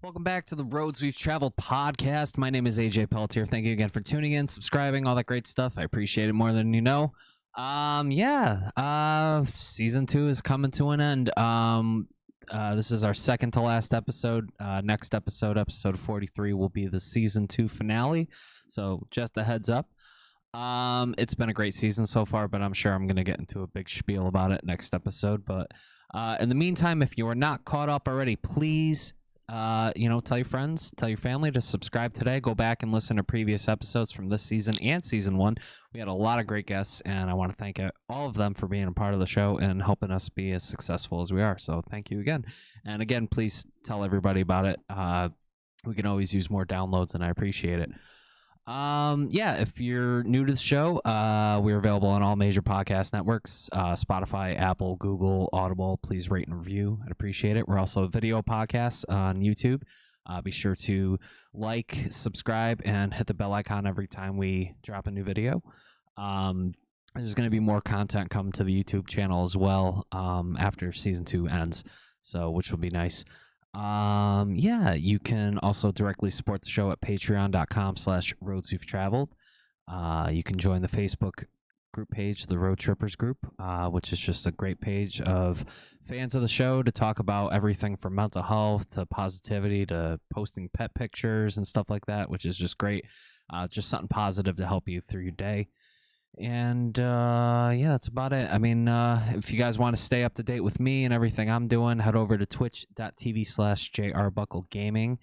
Welcome back to the Roads We've Traveled podcast. My name is AJ Pelletier. Thank you again for tuning in, subscribing, all that great stuff. I appreciate it more than you know. Season 2 is coming to an end. This is our second to last episode. Next episode 43, will be the season 2 finale. So just a heads up. It's been a great season so far, but I'm sure I'm going to get into a big spiel about it next episode. But in the meantime, if you are not caught up already, please tell your friends, tell your family to subscribe today. Go back and listen to previous episodes from this season and season 1. We had a lot of great guests, and I want to thank all of them for being a part of the show and helping us be as successful as we are. So thank you again. And again, please tell everybody about it. We can always use more downloads, and I appreciate it. If you're new to the show, we're available on all major podcast networks, Spotify, Apple, Google, Audible. Please rate and review. I'd appreciate it. We're also a video podcast on YouTube. Be sure to like, subscribe, and hit the bell icon every time we drop a new video. There's going to be more content coming to the YouTube channel as well after season 2 ends, so which will be nice. You can also directly support the show at patreon.com/roads we've traveled. You can join the Facebook group page, the Road Trippers group, which is just a great page of fans of the show to talk about everything from mental health to positivity to posting pet pictures and stuff like that, which is just great. Just something positive to help you through your day. And that's about it. I mean, if you guys want to stay up to date with me and everything I'm doing, head over to twitch.tv/jrbucklegaming.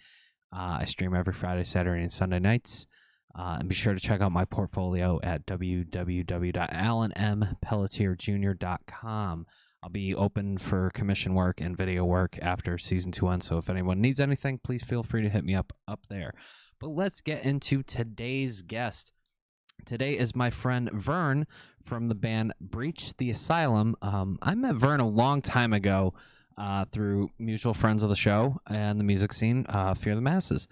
I stream every Friday, Saturday, and Sunday nights. And be sure to check out my portfolio at www.alanmpelletierjr.com. I'll be open for commission work and video work after season 2 ends. So if anyone needs anything, please feel free to hit me up there. But let's get into today's guest. Today is my friend Vern from the band Breach the Asylum. I met Vern a long time ago through mutual friends of the show and the music scene, Fear the Masses.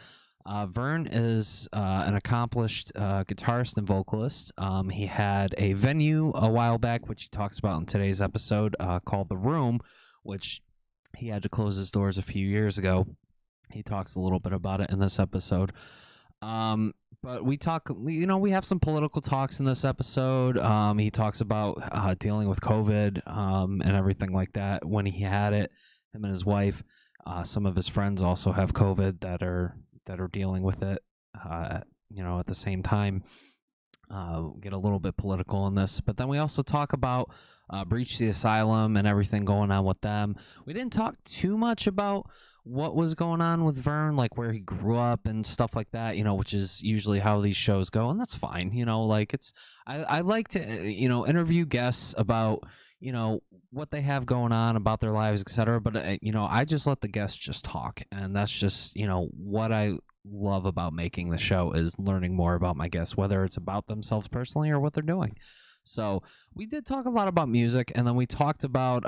Vern is an accomplished guitarist and vocalist. He had a venue a while back, which he talks about in today's episode, called The Room, which he had to close his doors a few years ago. He talks a little bit about it in this episode. But we talk, we have some political talks in this episode. He talks about dealing with COVID and everything like that when he had it, him and his wife. Some of his friends also have COVID that are dealing with it, at the same time. Get a little bit political in this. But then we also talk about Breach the Asylum and everything going on with them. We didn't talk too much about what was going on with Vern, like where he grew up and stuff like that, which is usually how these shows go, and that's fine. I like to, interview guests about, what they have going on about their lives, etc. But, I just let the guests just talk, and that's just, what I love about making the show is learning more about my guests, whether it's about themselves personally or what they're doing. So we did talk a lot about music, and then we talked about,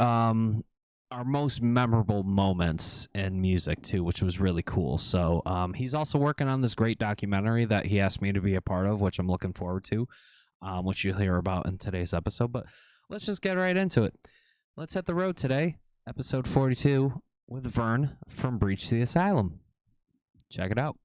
our most memorable moments in music too, which was really cool. So he's also working on this great documentary that he asked me to be a part of, which I'm looking forward to, which you'll hear about in today's episode. But let's just get right into it. Let's hit the road today, episode 42 with Vern from Breach the Asylum. Check it out.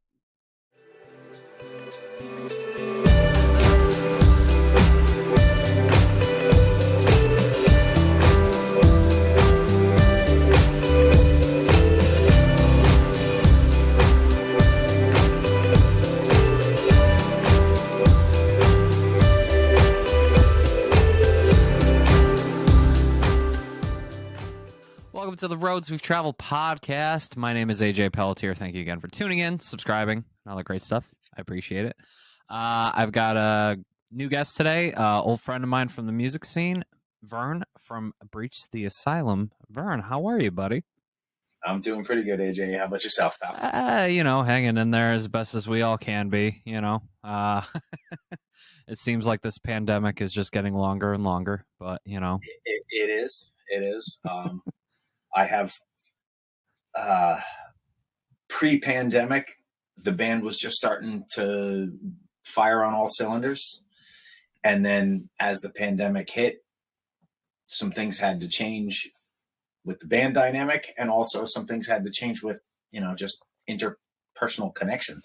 Welcome to the Roads We've Traveled podcast. My name is AJ Pelletier. Thank you again for tuning in, subscribing, and all that great stuff. I appreciate it. I've got a new guest today, old friend of mine from the music scene, Vern from Breach the Asylum. Vern, how are you, buddy? I'm doing pretty good, AJ. How about yourself, pal? Hanging in there as best as we all can be, It seems like this pandemic is just getting longer and longer, but, It is. I have pre-pandemic, the band was just starting to fire on all cylinders. And then as the pandemic hit, some things had to change with the band dynamic, and also some things had to change with, just interpersonal connection.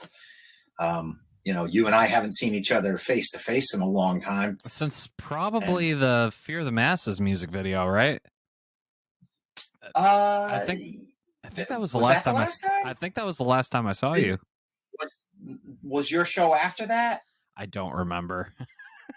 You and I haven't seen each other face to face in a long time. Since probably the Fear the Masses music video, right? I think that was the last time. I think that was the last time I saw you. Was your show after that? I don't remember.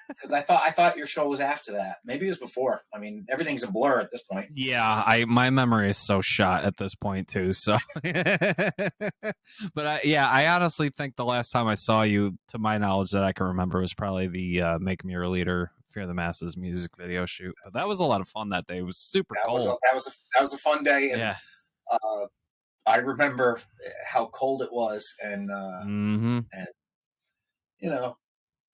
Because I thought your show was after that. Maybe it was before. I mean, everything's a blur at this point. Yeah, my memory is so shot at this point too. So, but I honestly think the last time I saw you, to my knowledge, that I can remember, was probably the "Make Me Your Leader" Fear the Masses music video shoot. But that was a lot of fun that day. It was super cold. That was a fun day. And, yeah. I remember how cold it was, and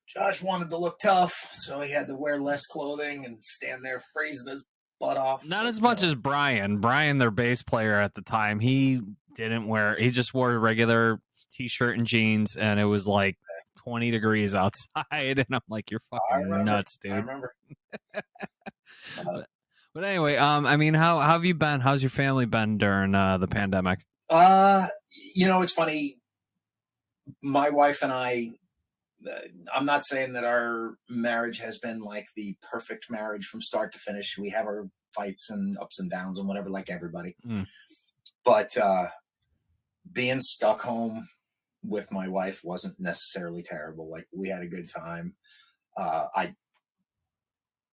Josh wanted to look tough, so he had to wear less clothing and stand there freezing his butt off. Not as much as Brian. Brian, their bass player at the time, he just wore a regular t-shirt and jeans, and it was like 20 degrees outside, and I'm like, you're fucking nuts, dude. I remember. But anyway, I mean, how have you been? How's your family been during the pandemic? It's funny. My wife and I'm not saying that our marriage has been like the perfect marriage from start to finish. We have our fights and ups and downs and whatever, like everybody. But being stuck home with my wife wasn't necessarily terrible. Like, we had a good time.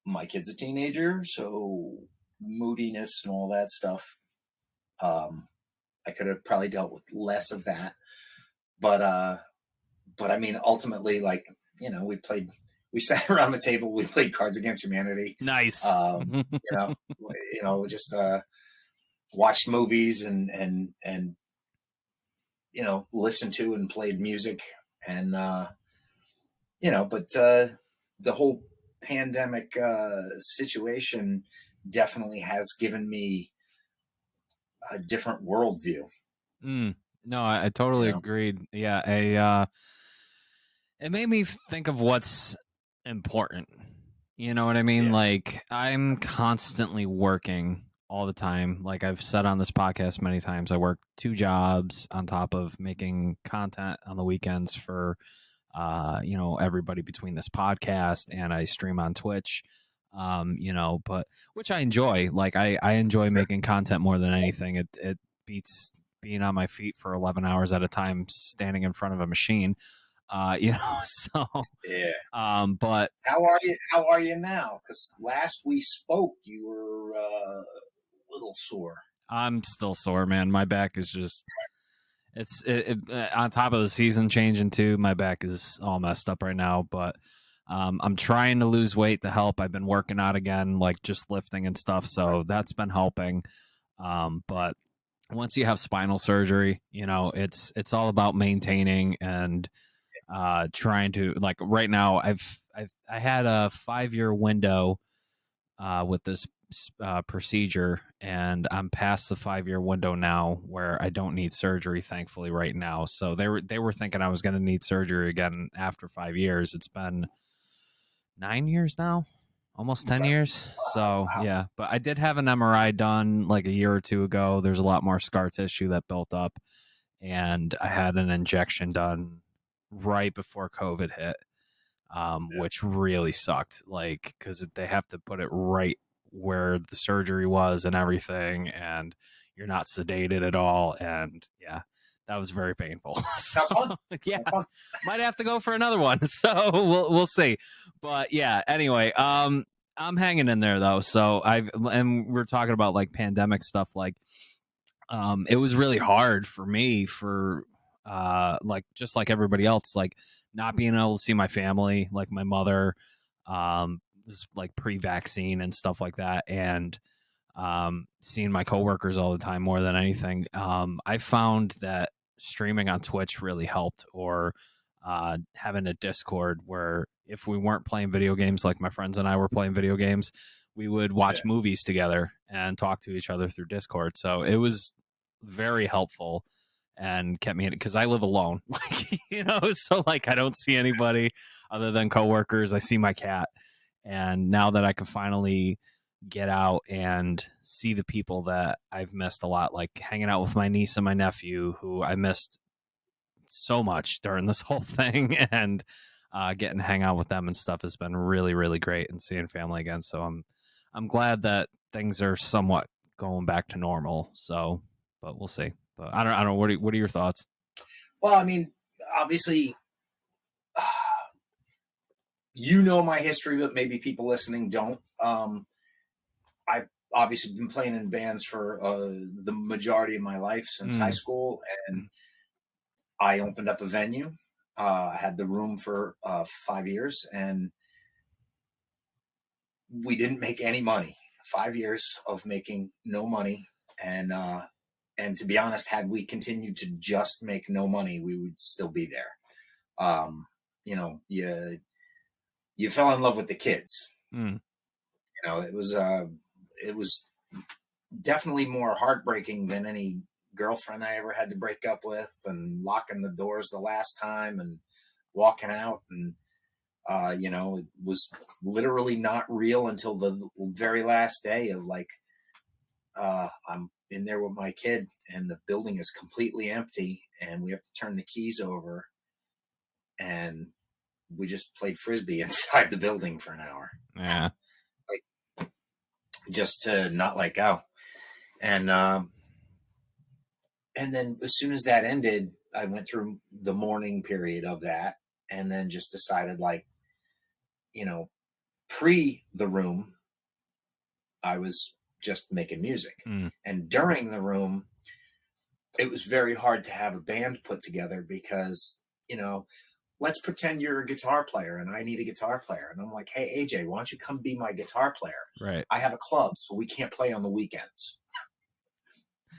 My kid's a teenager, so moodiness and all that stuff. I could have probably dealt with less of that. But I mean, ultimately, like, we sat around the table, we played Cards Against Humanity. Nice. Just watched movies and listened to and played music. And, but the whole pandemic situation definitely has given me a different worldview. No, I totally agreed. Yeah, it made me think of what's important. You know what I mean? Yeah. Like, I'm constantly working all the time. Like I've said on this podcast many times, I work 2 jobs on top of making content on the weekends for, everybody between this podcast, and I stream on Twitch, but which I enjoy. Like I enjoy making content more than anything. It beats being on my feet for 11 hours at a time, standing in front of a machine. So yeah. But how are you now? Because last we spoke, you were a little sore. I'm still sore, man. My back is just it's on top of the season changing too. My back is all messed up right now, but I'm trying to lose weight to help. I've been working out again, like just lifting and stuff, so that's been helping. But once you have spinal surgery, it's all about maintaining and trying to, like, right now I had a 5-year window with this procedure, and I'm past the 5-year window now where I don't need surgery, thankfully, right now. So they were thinking I was going to need surgery again after 5 years. It's been 9 years now, almost 10 years. So yeah, but I did have an MRI done like a year or 2 ago. There's a lot more scar tissue that built up, and I had an injection done right before COVID hit, which really sucked, like, because they have to put it right where the surgery was and everything, and you're not sedated at all, and yeah, that was very painful. So, yeah, might have to go for another one. So we'll see. But yeah, anyway, I'm hanging in there though. So and we're talking about like pandemic stuff, like it was really hard for me for like just like everybody else, like not being able to see my family, like my mother, like pre-vaccine and stuff like that, and seeing my coworkers all the time more than anything. I found that streaming on Twitch really helped, or having a Discord where if we weren't playing video games, like my friends and I were playing video games, we would watch movies together and talk to each other through Discord. So it was very helpful and kept me in it, because I live alone, like, so like I don't see anybody other than coworkers. I see my cat, and now that I can finally get out and see the people that I've missed a lot, like hanging out with my niece and my nephew, who I missed so much during this whole thing, and getting to hang out with them and stuff has been really, really great, and seeing family again. So I'm glad that things are somewhat going back to normal. So, but we'll see. But I don't. What are your thoughts? Well, I mean, obviously, you know my history, but maybe people listening don't. I've obviously been playing in bands for the majority of my life since high school, and I opened up a venue. I had the room for 5 years, and we didn't make any money. 5 years of making no money, and to be honest, had we continued to just make no money, we would still be there. You know, you fell in love with the kids. Mm. You know, it was definitely more heartbreaking than any girlfriend I ever had to break up with, and locking the doors the last time and walking out. And you know, it was literally not real until the very last day of like, I'm in there with my kid and the building is completely empty and we have to turn the keys over, and we just played frisbee inside the building for an hour. Yeah. Like, just to not let go. And then as soon as that ended, I went through the mourning period of that, and then just decided, like, you know, pre the room, I was just making music. And during the room, it was very hard to have a band put together because, you know, let's pretend you're a guitar player and I need a guitar player. And I'm like, hey, AJ, why don't you come be my guitar player? Right. I have a club, so we can't play on the weekends.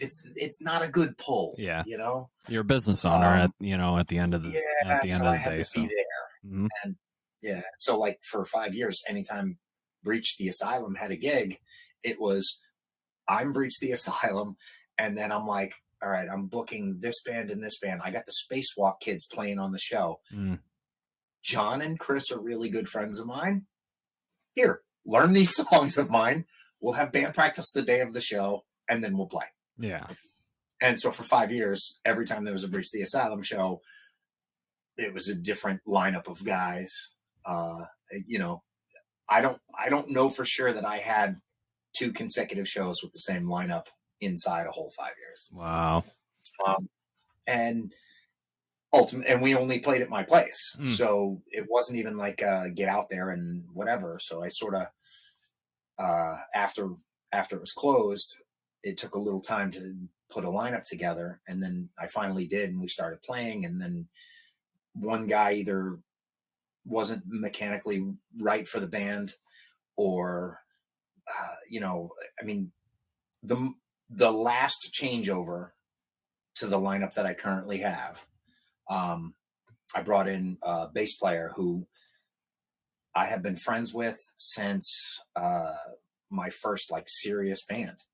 It's not a good pull. Yeah. You know, you're a business owner at the end of the so I had day. to be there. And yeah, so like for 5 years, anytime Breach the Asylum had a gig, it was, I'm Breach the Asylum, and then I'm like, all right, I'm booking this band and this band. I got the Spacewalk kids playing on the show. John and Chris are really good friends of mine. Here, learn these songs of mine. We'll have band practice the day of the show, and then we'll play. Yeah. And so for 5 years, every time there was a Breach the Asylum show, it was a different lineup of guys. You know, I don't know for sure that I had 2 consecutive shows with the same lineup inside a whole 5 years. Wow. And ultimately, and we only played at my place, so it wasn't even like get out there and whatever. So I sort of after it was closed, it took a little time to put a lineup together, and then I finally did, and we started playing. And then one guy either wasn't mechanically right for the band, or you know, I mean, the last changeover to the lineup that I currently have, I brought in a bass player who I have been friends with since my first like serious band.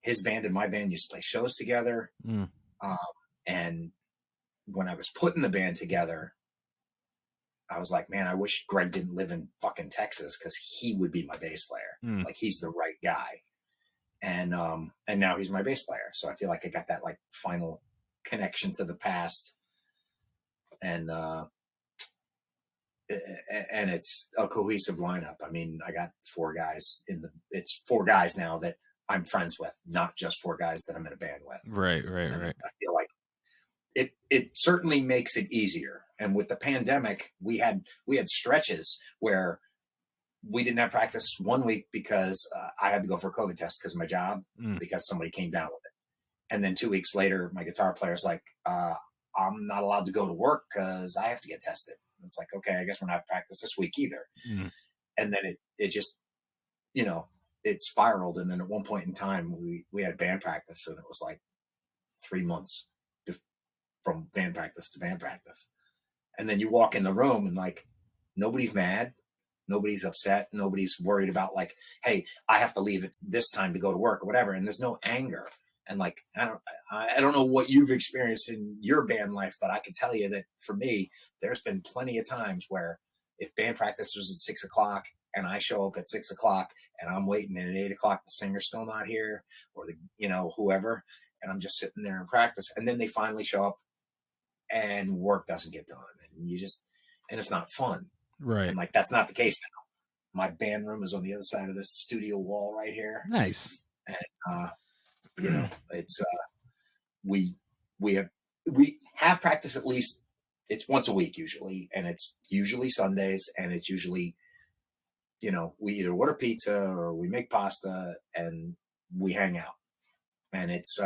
His band and my band used to play shows together. And when I was putting the band together, I was like, man, I wish Greg didn't live in fucking Texas, because he would be my bass player. Like, he's the right guy. And now he's my bass player. So I feel like I got that like final connection to the past. And it's a cohesive lineup. I mean, I got 4 guys it's 4 guys now that I'm friends with, not just 4 guys that I'm in a band with. Right. I feel like it certainly makes it easier. And with the pandemic, we had stretches where we didn't have practice 1 week because I had to go for a COVID test because of my job, because somebody came down with it. And then 2 weeks later, my guitar player's like, I'm not allowed to go to work because I have to get tested. And it's like, okay, I guess we're not practice this week either. And then it just, you know, it spiraled. And then at one point in time, we had band practice, and it was like 3 months from band practice to band practice. And then you walk in the room and like, nobody's mad. Nobody's upset. Nobody's worried about like, hey, I have to leave at this time to go to work or whatever. And there's no anger. And like, I don't know what you've experienced in your band life, but I can tell you that for me, there's been plenty of times where if band practice was at 6 o'clock and I show up at 6 o'clock and I'm waiting, and at 8 o'clock the singer's still not here, or whoever, and I'm just sitting there in practice, and then they finally show up and work doesn't get done, and it's not fun. Right. And like, that's not the case now. My band room is on the other side of this studio wall right here. Nice. And it's we have practice at least, it's once a week usually, and it's usually Sundays, and it's usually, we either order pizza or we make pasta and we hang out. And it's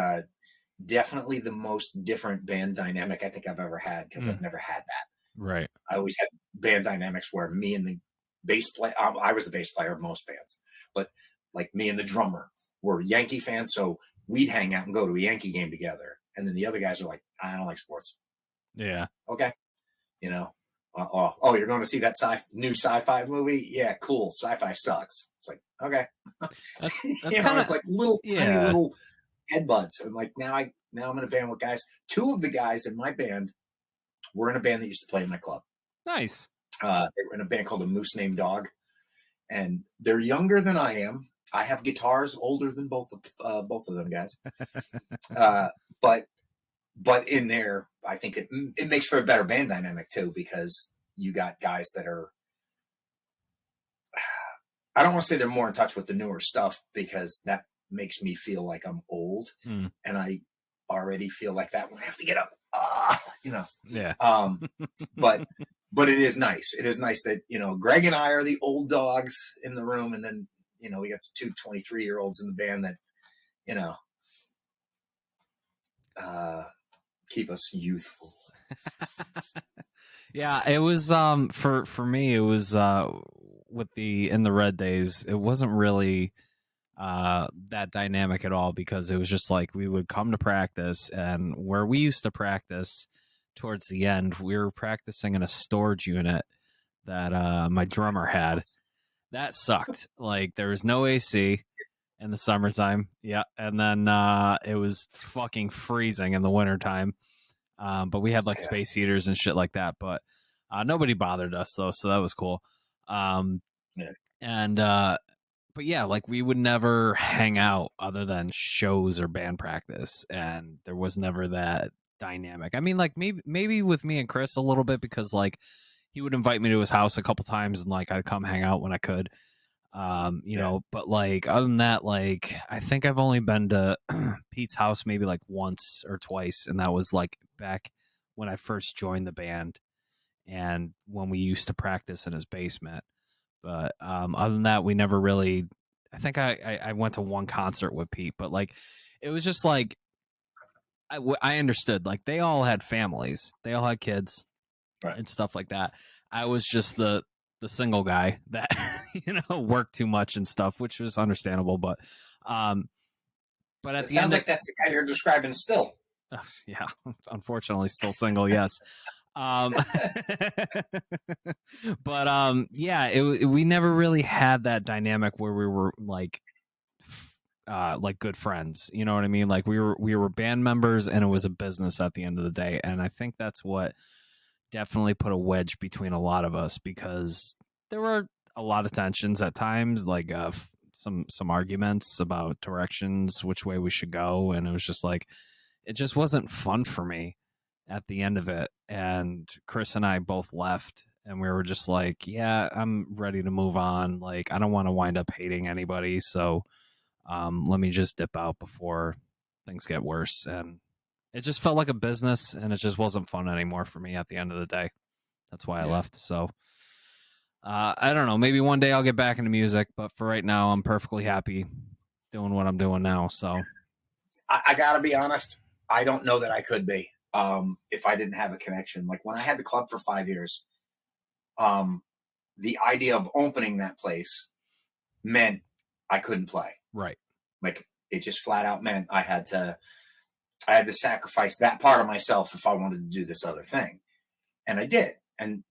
definitely the most different band dynamic I think I've ever had, because I've never had that. Right. I always had band dynamics where me and the bass player, I was the bass player of most bands, but like me and the drummer were Yankee fans, so we'd hang out and go to a Yankee game together. And then the other guys are like, I don't like sports. Yeah. Okay. Oh, you're going to see that new sci-fi movie? Yeah, cool. Sci-fi sucks. It's like, okay. That's kind of, it's like tiny little headbutts. And like, now I'm in a band with guys. Two of the guys in my band were in a band that used to play in my club. Nice. They were in a band called A Moose Named Dog, and they're younger than I am. I have guitars older than both of them guys. But in there, I think it makes for a better band dynamic too, because you got guys that are, I don't want to say they're more in touch with the newer stuff, because that makes me feel like I'm old, and I already feel like that when I have to get up. Yeah. But it is nice. It is nice that, Greg and I are the old dogs in the room, and then, we got the two 23-year-olds in the band that, keep us youthful. Yeah, it was for me, it was in the Red Days, it wasn't really that dynamic at all, because it was just like we would come to practice, and where we used to practice towards the end, we were practicing in a storage unit that my drummer had. That sucked. Like, there was no AC in the summertime. Yeah. And then it was fucking freezing in the wintertime. But we had like space heaters and shit like that. But nobody bothered us though, so that was cool. And but yeah, like, we would never hang out other than shows or band practice, and there was never that dynamic. I mean, like, maybe with me and Chris a little bit, because like he would invite me to his house a couple times, and like I'd come hang out when I could. But like, other than that, like, I think I've only been to Pete's house maybe like once or twice, and that was like back when I first joined the band, and when we used to practice in his basement. But other than that, we never really, I think I went to one concert with Pete, but like, it was just like, I understood, like, they all had families, they all had kids, right, and stuff like that. I was just the single guy that worked too much and stuff, which was understandable. But at it sounds like that's the guy you're describing still. Yeah, unfortunately still single. Yes. But yeah, we never really had that dynamic where we were like good friends. You know what I mean? Like, we were band members, and it was a business at the end of the day. And I think that's what definitely put a wedge between a lot of us, because there were a lot of tensions at times, like some arguments about directions, which way we should go. And it was just like, it just wasn't fun for me at the end of it. And Chris and I both left, and we were just like, yeah, I'm ready to move on. Like, I don't want to wind up hating anybody. So let me just dip out before things get worse. And it just felt like a business, and it just wasn't fun anymore for me at the end of the day. That's why I left. So I don't know. Maybe one day I'll get back into music, but for right now, I'm perfectly happy doing what I'm doing now. So I gotta be honest. I don't know that I could be if I didn't have a connection. Like, when I had the club for 5 years, the idea of opening that place meant I couldn't play. Right. Like, it just flat out meant I had to sacrifice that part of myself if I wanted to do this other thing. And I did. And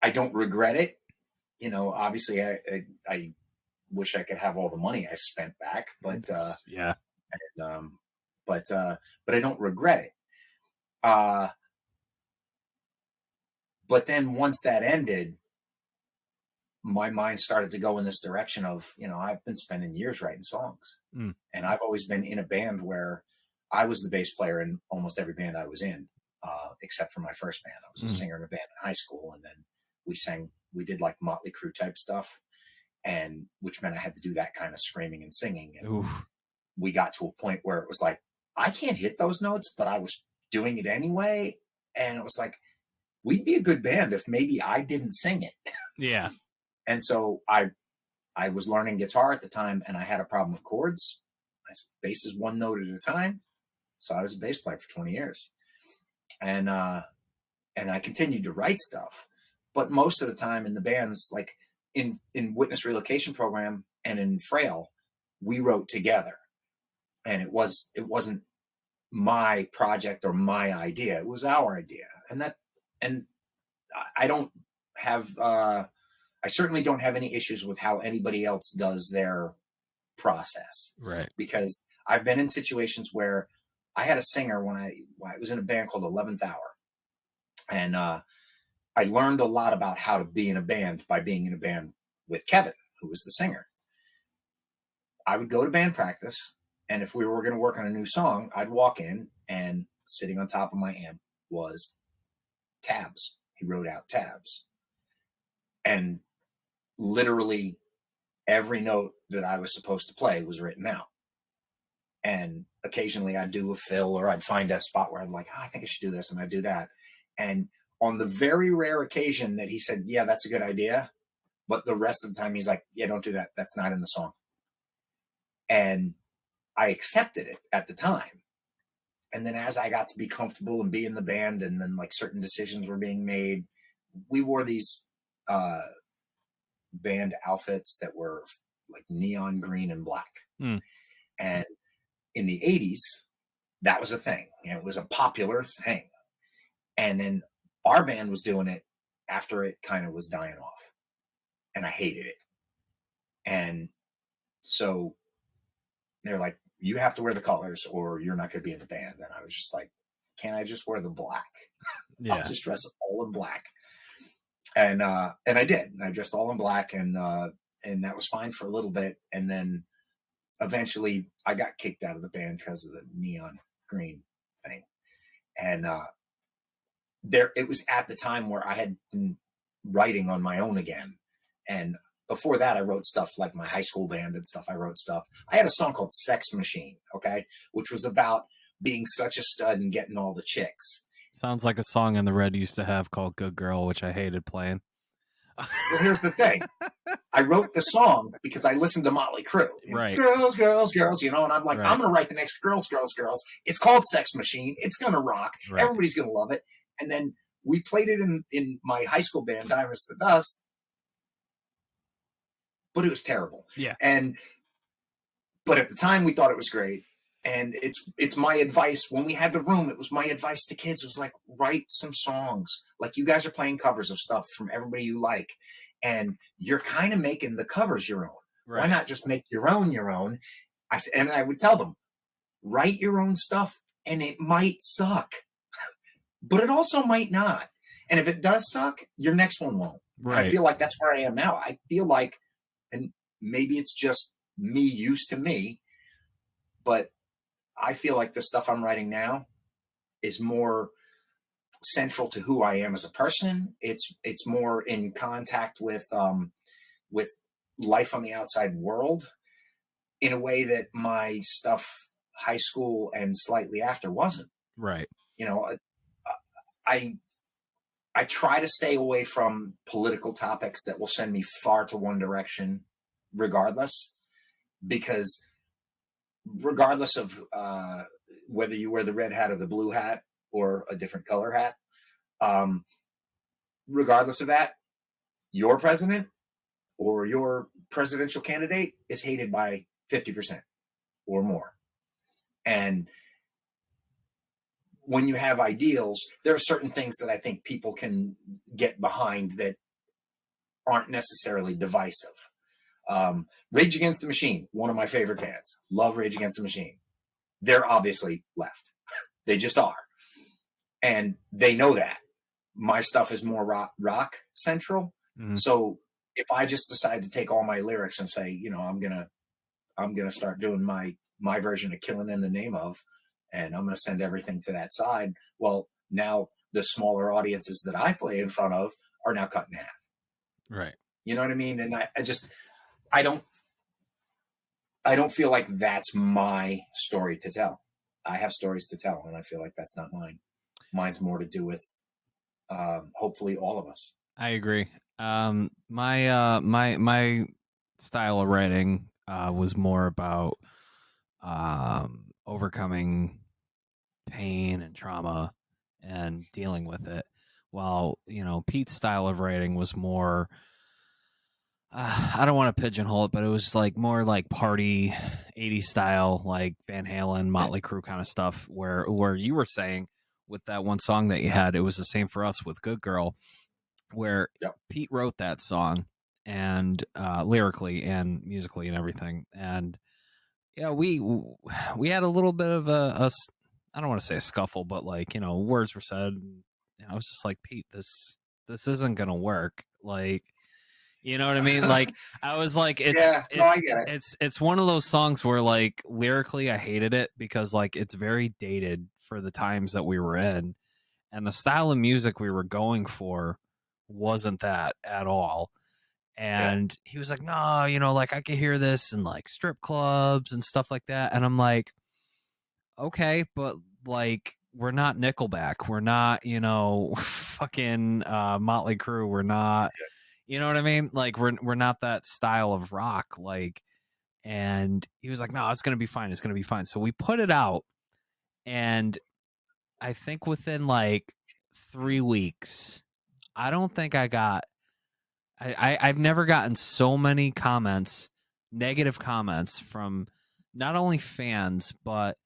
I don't regret it. Obviously I wish I could have all the money I spent back, but yeah. But I don't regret it. But then once that ended, my mind started to go in this direction of, I've been spending years writing songs, and I've always been in a band where I was the bass player in almost every band I was in, except for my first band. I was a singer in a band in high school, and then we did like Motley Crue type stuff, and which meant I had to do that kind of screaming and singing. And Oof. we got to a point where it was like, I can't hit those notes, but I was doing it anyway. And it was like, we'd be a good band if maybe I didn't sing it. Yeah. And so I was learning guitar at the time, and I had a problem with chords. Bass is one note at a time. So I was a bass player for 20 years. And I continued to write stuff. But most of the time in the bands, like in Witness Relocation Program and in Frail, we wrote together. And it wasn't my project or my idea. It was our idea. And I don't have, I certainly don't have any issues with how anybody else does their process. Right. Because I've been in situations where I had a singer when I was in a band called 11th Hour. And I learned a lot about how to be in a band by being in a band with Kevin, who was the singer. I would go to band practice, and if we were going to work on a new song, I'd walk in, and sitting on top of my amp was tabs. He wrote out tabs. And literally every note that I was supposed to play was written out. And occasionally I'd do a fill, or I'd find a spot where I'm like, I think I should do this, and I'd do that. And on the very rare occasion that he said, yeah, that's a good idea, but the rest of the time he's like, yeah, don't do that. That's not in the song. And I accepted it at the time. And then as I got to be comfortable and be in the band, and then like certain decisions were being made, we wore these band outfits that were like neon green and black. And in the 80s, that was a thing. It was a popular thing. And then our band was doing it after it kind of was dying off. And I hated it. And so they're like, you have to wear the colors or you're not going to be in the band. And I was just like, can't I just wear the black? Yeah. I'll just dress all in black. And I did. I dressed all in black, and that was fine for a little bit. And then eventually I got kicked out of the band because of the neon green thing. And it was at the time where I had been writing on my own again. And before that, I wrote stuff like my high school band and stuff. I wrote stuff. I had a song called Sex Machine, okay, which was about being such a stud and getting all the chicks. Sounds like a song in the Red used to have called Good Girl, which I hated playing. Well, here's the thing. I wrote the song because I listened to Motley Crue. Right. Girls, girls, girls, and I'm like, I'm going to write the next Girls, Girls, Girls. It's called Sex Machine. It's going to rock. Right. Everybody's going to love it. And then we played it in my high school band, Diamonds to Dust. But it was terrible. Yeah. But at the time we thought it was great. And it's my advice. When we had the room, it was my advice to kids. It was like, write some songs. Like, you guys are playing covers of stuff from everybody you like. And you're kind of making the covers your own. Right. Why not just make your own? And I would tell them, write your own stuff, and it might suck. But it also might not. And if it does suck, your next one won't. Right. I feel like that's where I am now. I feel like, and maybe it's just me used to me, but I feel like the stuff I'm writing now is more central to who I am as a person. It's more in contact with life on the outside world in a way that my stuff high school and slightly after wasn't. Right. I try to stay away from political topics that will send me far to one direction regardless, because regardless of whether you wear the red hat or the blue hat or a different color hat, regardless of that, your president or your presidential candidate is hated by 50% or more. And when you have ideals, there are certain things that I think people can get behind that aren't necessarily divisive. Rage Against the Machine, one of my favorite bands. Love Rage Against the Machine. They're obviously left. They just are. And they know that. My stuff is more rock central. Mm-hmm. So if I just decide to take all my lyrics and say, you know, I'm gonna start doing my version of Killing in the Name of, and I'm gonna send everything to that side. Well, now the smaller audiences that I play in front of are now cut in half. Right. You know what I mean? And I don't I don't feel like that's my story to tell. I have stories to tell, and I feel like that's not mine. Mine's more to do with hopefully all of us. I agree. My style of writing was more about overcoming pain and trauma and dealing with it, while Pete's style of writing was more. I don't want to pigeonhole it, but it was like more like party 80s style, like Van Halen, Motley Crue kind of stuff. Where you were saying with that one song that you had, it was the same for us with Good Girl, where Yep. Pete wrote that song and lyrically and musically and everything. And we had a little bit of I don't want to say a scuffle, but like words were said. And I was just like, Pete, this isn't gonna work. Like, you know what I mean? Like, I was like, I get it. It's one of those songs where like lyrically I hated it because like it's very dated for the times that we were in, and the style of music we were going for wasn't that at all. And he was like, no, like I could hear this in like strip clubs and stuff like that. And I'm like, okay, but like we're not Nickelback. We're not, fucking Motley Crue. We're not, you know what I mean? Like we're not that style of rock. Like, and he was like, no, it's gonna be fine. It's gonna be fine. So we put it out, and I think within like 3 weeks, I don't think I got. I've never gotten so many comments, negative comments from not only fans but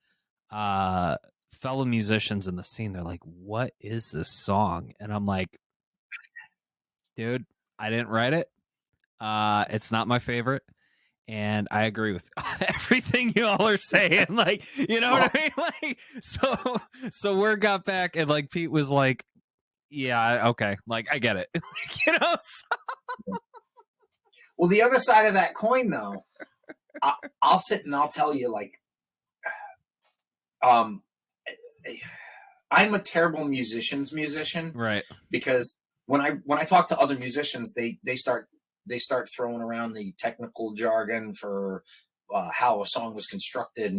fellow musicians in the scene. They're like, "What is this song?" And I'm like, "Dude, I didn't write it. It's not my favorite." And I agree with everything you all are saying. Like, you know what I mean? Like, so word got back, and like Pete was like, "Yeah, okay, like I get it." So. Well, the other side of that coin, though, I'll sit and I'll tell you, like, I'm a terrible musician, Right? Because when I talk to other musicians, they start throwing around the technical jargon for how a song was constructed,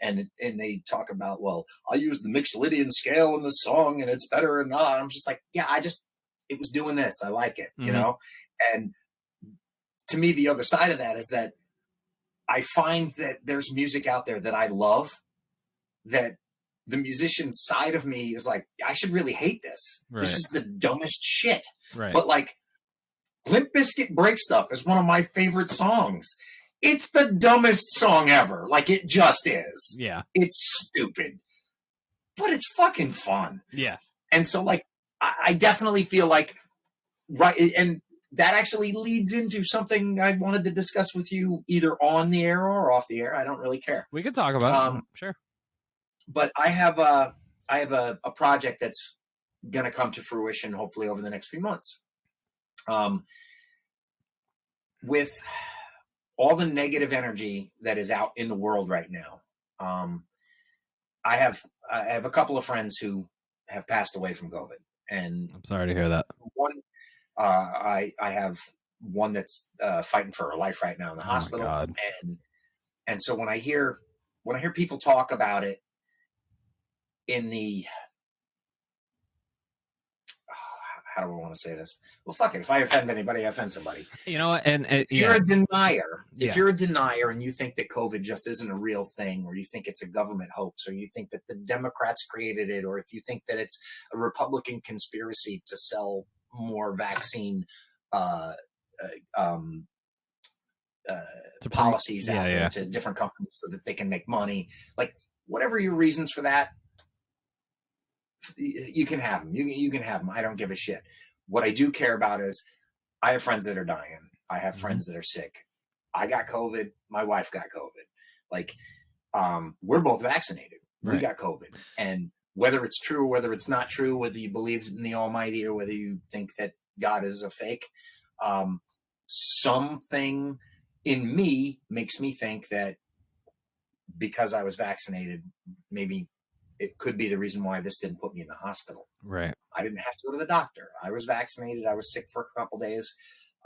and they talk about, well, I use the Mixolydian scale in the song and it's better or not. I'm just like, yeah, it was doing this. I like it, And to me, the other side of that is that I find that there's music out there that I love, that the musician side of me is like, I should really hate this. Right. This is the dumbest shit. Right. But like, Limp Bizkit Break Stuff is one of my favorite songs. It's the dumbest song ever. Like, it just is. Yeah. It's stupid, but it's fucking fun. Yeah. And so, like, I definitely feel like, right. And that actually leads into something I wanted to discuss with you, either on the air or off the air. I don't really care. We could talk about it. Sure. But I have a project that's going to come to fruition, hopefully over the next few months. With all the negative energy that is out in the world right now, I have a couple of friends who have passed away from COVID, and I'm sorry to hear that. One, I have one that's fighting for her life right now in the hospital, God. and so when I hear people talk about it in the, how do I want to say this? Well, fuck it. If I offend anybody, I offend somebody. And if you're a denier, if you're a denier and you think that COVID just isn't a real thing, or you think it's a government hoax, or you think that the Democrats created it, or if you think that it's a Republican conspiracy to sell more vaccine policies out there to different companies so that they can make money, like, whatever your reasons for that, you can have them. You can have them. I don't give a shit. What I do care about is I have friends that are dying. I have friends that are sick. I got COVID. My wife got COVID. Like, we're both vaccinated. Right. We got COVID. And whether it's true, whether it's not true, whether you believe in the Almighty or whether you think that God is a fake, something in me makes me think that because I was vaccinated, maybe it could be the reason why this didn't put me in the hospital. Right. I didn't have to go to the doctor. I was vaccinated. I was sick for a couple days.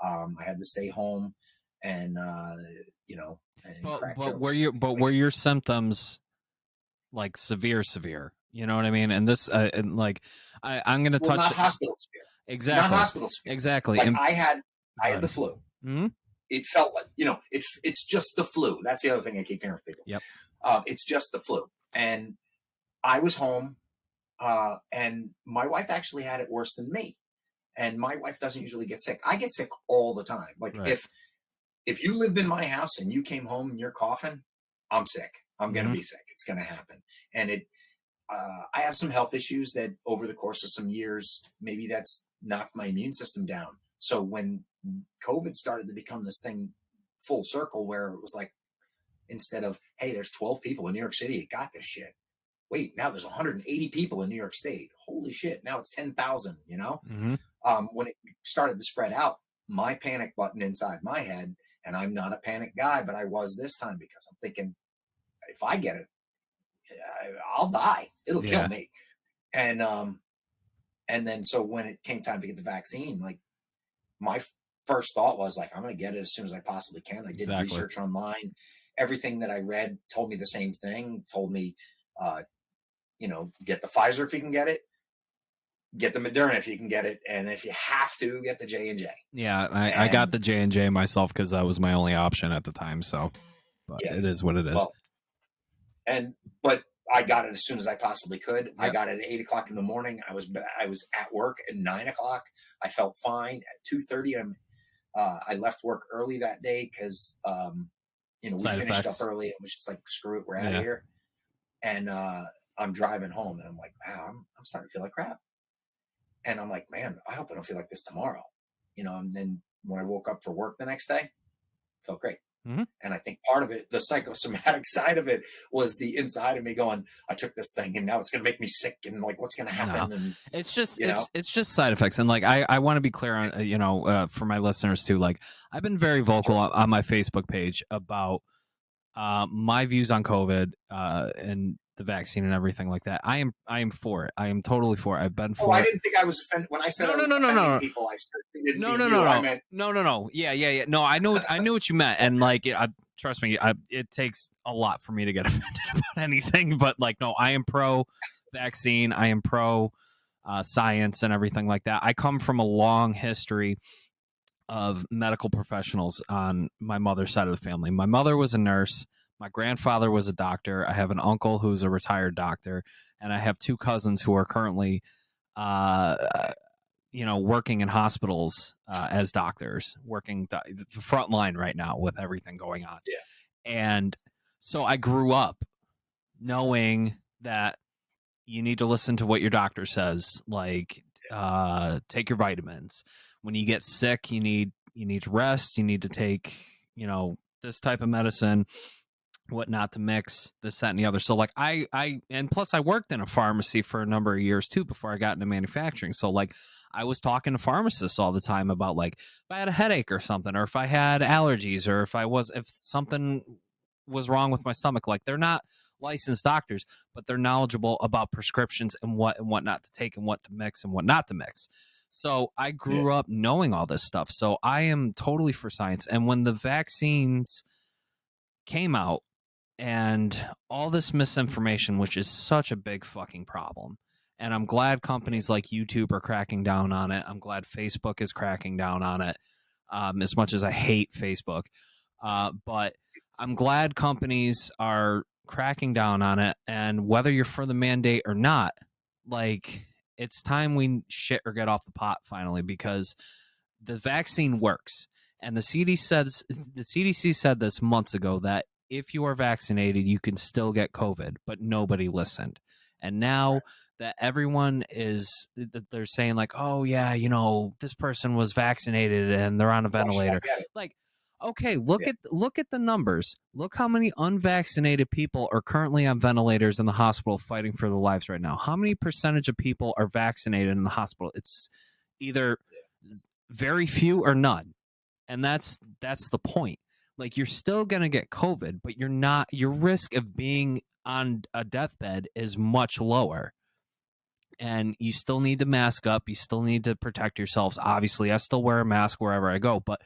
I had to stay home, and and crack But jokes. were your symptoms like severe? You know what I mean? And this and like I'm gonna Well, touch not hospital severe. Not exactly. hospital severe. Exactly. Like And I had go the ahead. flu. Hmm. It felt like, it's just the flu. That's the other thing I keep hearing from people. Yep. It's just the flu. And I was home, and my wife actually had it worse than me. And my wife doesn't usually get sick. I get sick all the time. Like Right. if you lived in my house and you came home and you're coughing, I'm sick. I'm going to be sick. It's going to happen. And I have some health issues that over the course of some years, maybe that's knocked my immune system down. So when COVID started to become this thing full circle, where it was like, instead of, hey, there's 12 people in New York City that got this shit. Wait, now there's 180 people in New York State. Holy shit. Now it's 10,000, Mm-hmm. When it started to spread out, my panic button inside my head, and I'm not a panic guy, but I was this time, because I'm thinking, if I get it, I'll die. It'll kill me. And then so when it came time to get the vaccine, like my first thought was like, I'm going to get it as soon as I possibly can. I did research online. Everything that I read told me the same thing. Told me, get the Pfizer if you can get it. Get the Moderna if you can get it, and if you have to, get the J&J. Yeah, I got the J&J myself because that was my only option at the time. So, but it is what it is. Well, but I got it as soon as I possibly could. Yep. I got it at 8:00 in the morning. I was at work at 9:00. I felt fine. At 2:30, I left work early that day because we finished up early and was just like, screw it, we're out of here. And I'm driving home, and I'm like, wow, I'm starting to feel like crap. And I'm like, man, I hope I don't feel like this tomorrow. And then when I woke up for work the next day, felt great. Mm-hmm. And I think part of it, the psychosomatic side of it, was the inside of me going, I took this thing and now it's going to make me sick, and like, what's going to happen? No. And it's just it's just side effects. And like I want to be clear on for my listeners too. Like, I've been very vocal on my Facebook page about my views on COVID and the vaccine and everything like that. I am for it. I am totally for it. I've been for it. I didn't think I was offended when I said no. People, I certainly didn't mean you. I meant no. Yeah. No, I knew what you meant, and like, trust me, it takes a lot for me to get offended about anything. But like, no, I am pro vaccine. I am pro science and everything like that. I come from a long history of medical professionals on my mother's side of the family. My mother was a nurse. My grandfather was a doctor. I have an uncle who's a retired doctor, and I have two cousins who are currently, working in hospitals as doctors, working the front line right now with everything going on. Yeah. And so I grew up knowing that you need to listen to what your doctor says, like take your vitamins. When you get sick, you need to rest. You need to take, this type of medicine, what not to mix, this, that, and the other. So like and plus I worked in a pharmacy for a number of years too before I got into manufacturing. So like I was talking to pharmacists all the time about like if I had a headache or something, or if I had allergies, or if something was wrong with my stomach. Like, they're not licensed doctors, but they're knowledgeable about prescriptions and what not to take and what to mix and what not to mix. So I grew up knowing all this stuff. So I am totally for science. And when the vaccines came out and all this misinformation, which is such a big fucking problem, and I'm glad companies like YouTube are cracking down on it. I'm glad Facebook is cracking down on it, as much as I hate Facebook. But I'm glad companies are cracking down on it. And whether you're for the mandate or not, like, it's time we shit or get off the pot finally, because the vaccine works. And the CDC said this months ago, that if you are vaccinated, you can still get COVID, but nobody listened. And now that everyone they're saying like, oh yeah, this person was vaccinated and they're on a ventilator. Like, okay, look at the numbers. Look how many unvaccinated people are currently on ventilators in the hospital fighting for their lives right now. How many percentage of people are vaccinated in the hospital? It's either very few or none. And that's the point. Like, you're still going to get COVID, but you're not, your risk of being on a deathbed is much lower. And you still need to mask up. You still need to protect yourselves. Obviously, I still wear a mask wherever I go, but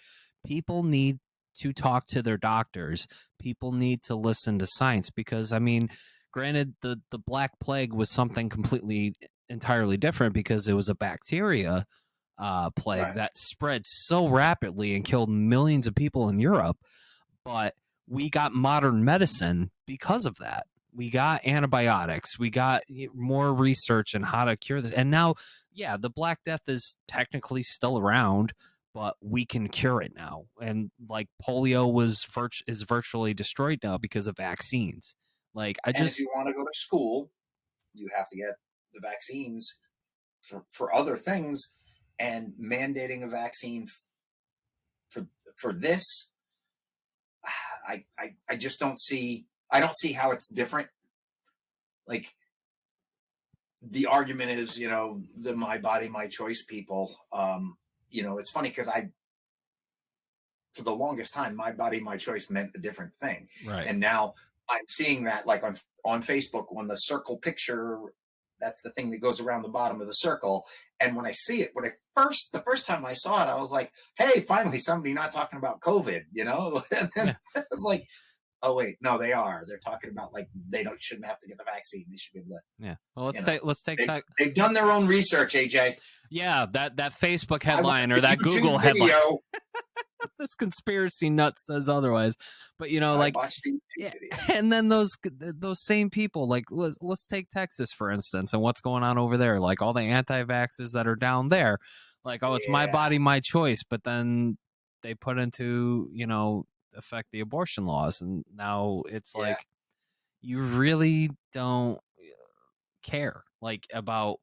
people need to talk to their doctors. People need to listen to science because, I mean, granted, the Black Plague was something completely entirely different because it was a bacteria plague Right. that spread so rapidly and killed millions of people in Europe. But we got modern medicine because of that. We got antibiotics. We got more research on how to cure this. And now, yeah, the Black Death is technically still around, but we can cure it now. And like polio is virtually destroyed now because of vaccines. Like, And if you want to go to school, you have to get the vaccines for other things, and mandating a vaccine for this, I just don't see. I don't see how it's different. Like, the argument is, the my body, my choice people. It's funny because for the longest time, my body, my choice meant a different thing. right. And now I'm seeing that, like, on Facebook, when the circle picture, that's the thing that goes around the bottom of the circle. And when I see it, the first time I saw it, I was like, hey, finally somebody not talking about COVID, And then I was like, oh wait, no, they are. They're talking about, like, they shouldn't have to get the vaccine. They should be able to. Yeah. Well, let's take they've done their own research, AJ. Yeah, that Facebook headline or that Google headline. This conspiracy nut says otherwise, but like, yeah. And then those same people, like, let's take Texas for instance, and what's going on over there, like all the anti-vaxxers that are down there, like, oh, it's my body, my choice, but then they put into affect the abortion laws, and now it's like you really don't care, like, about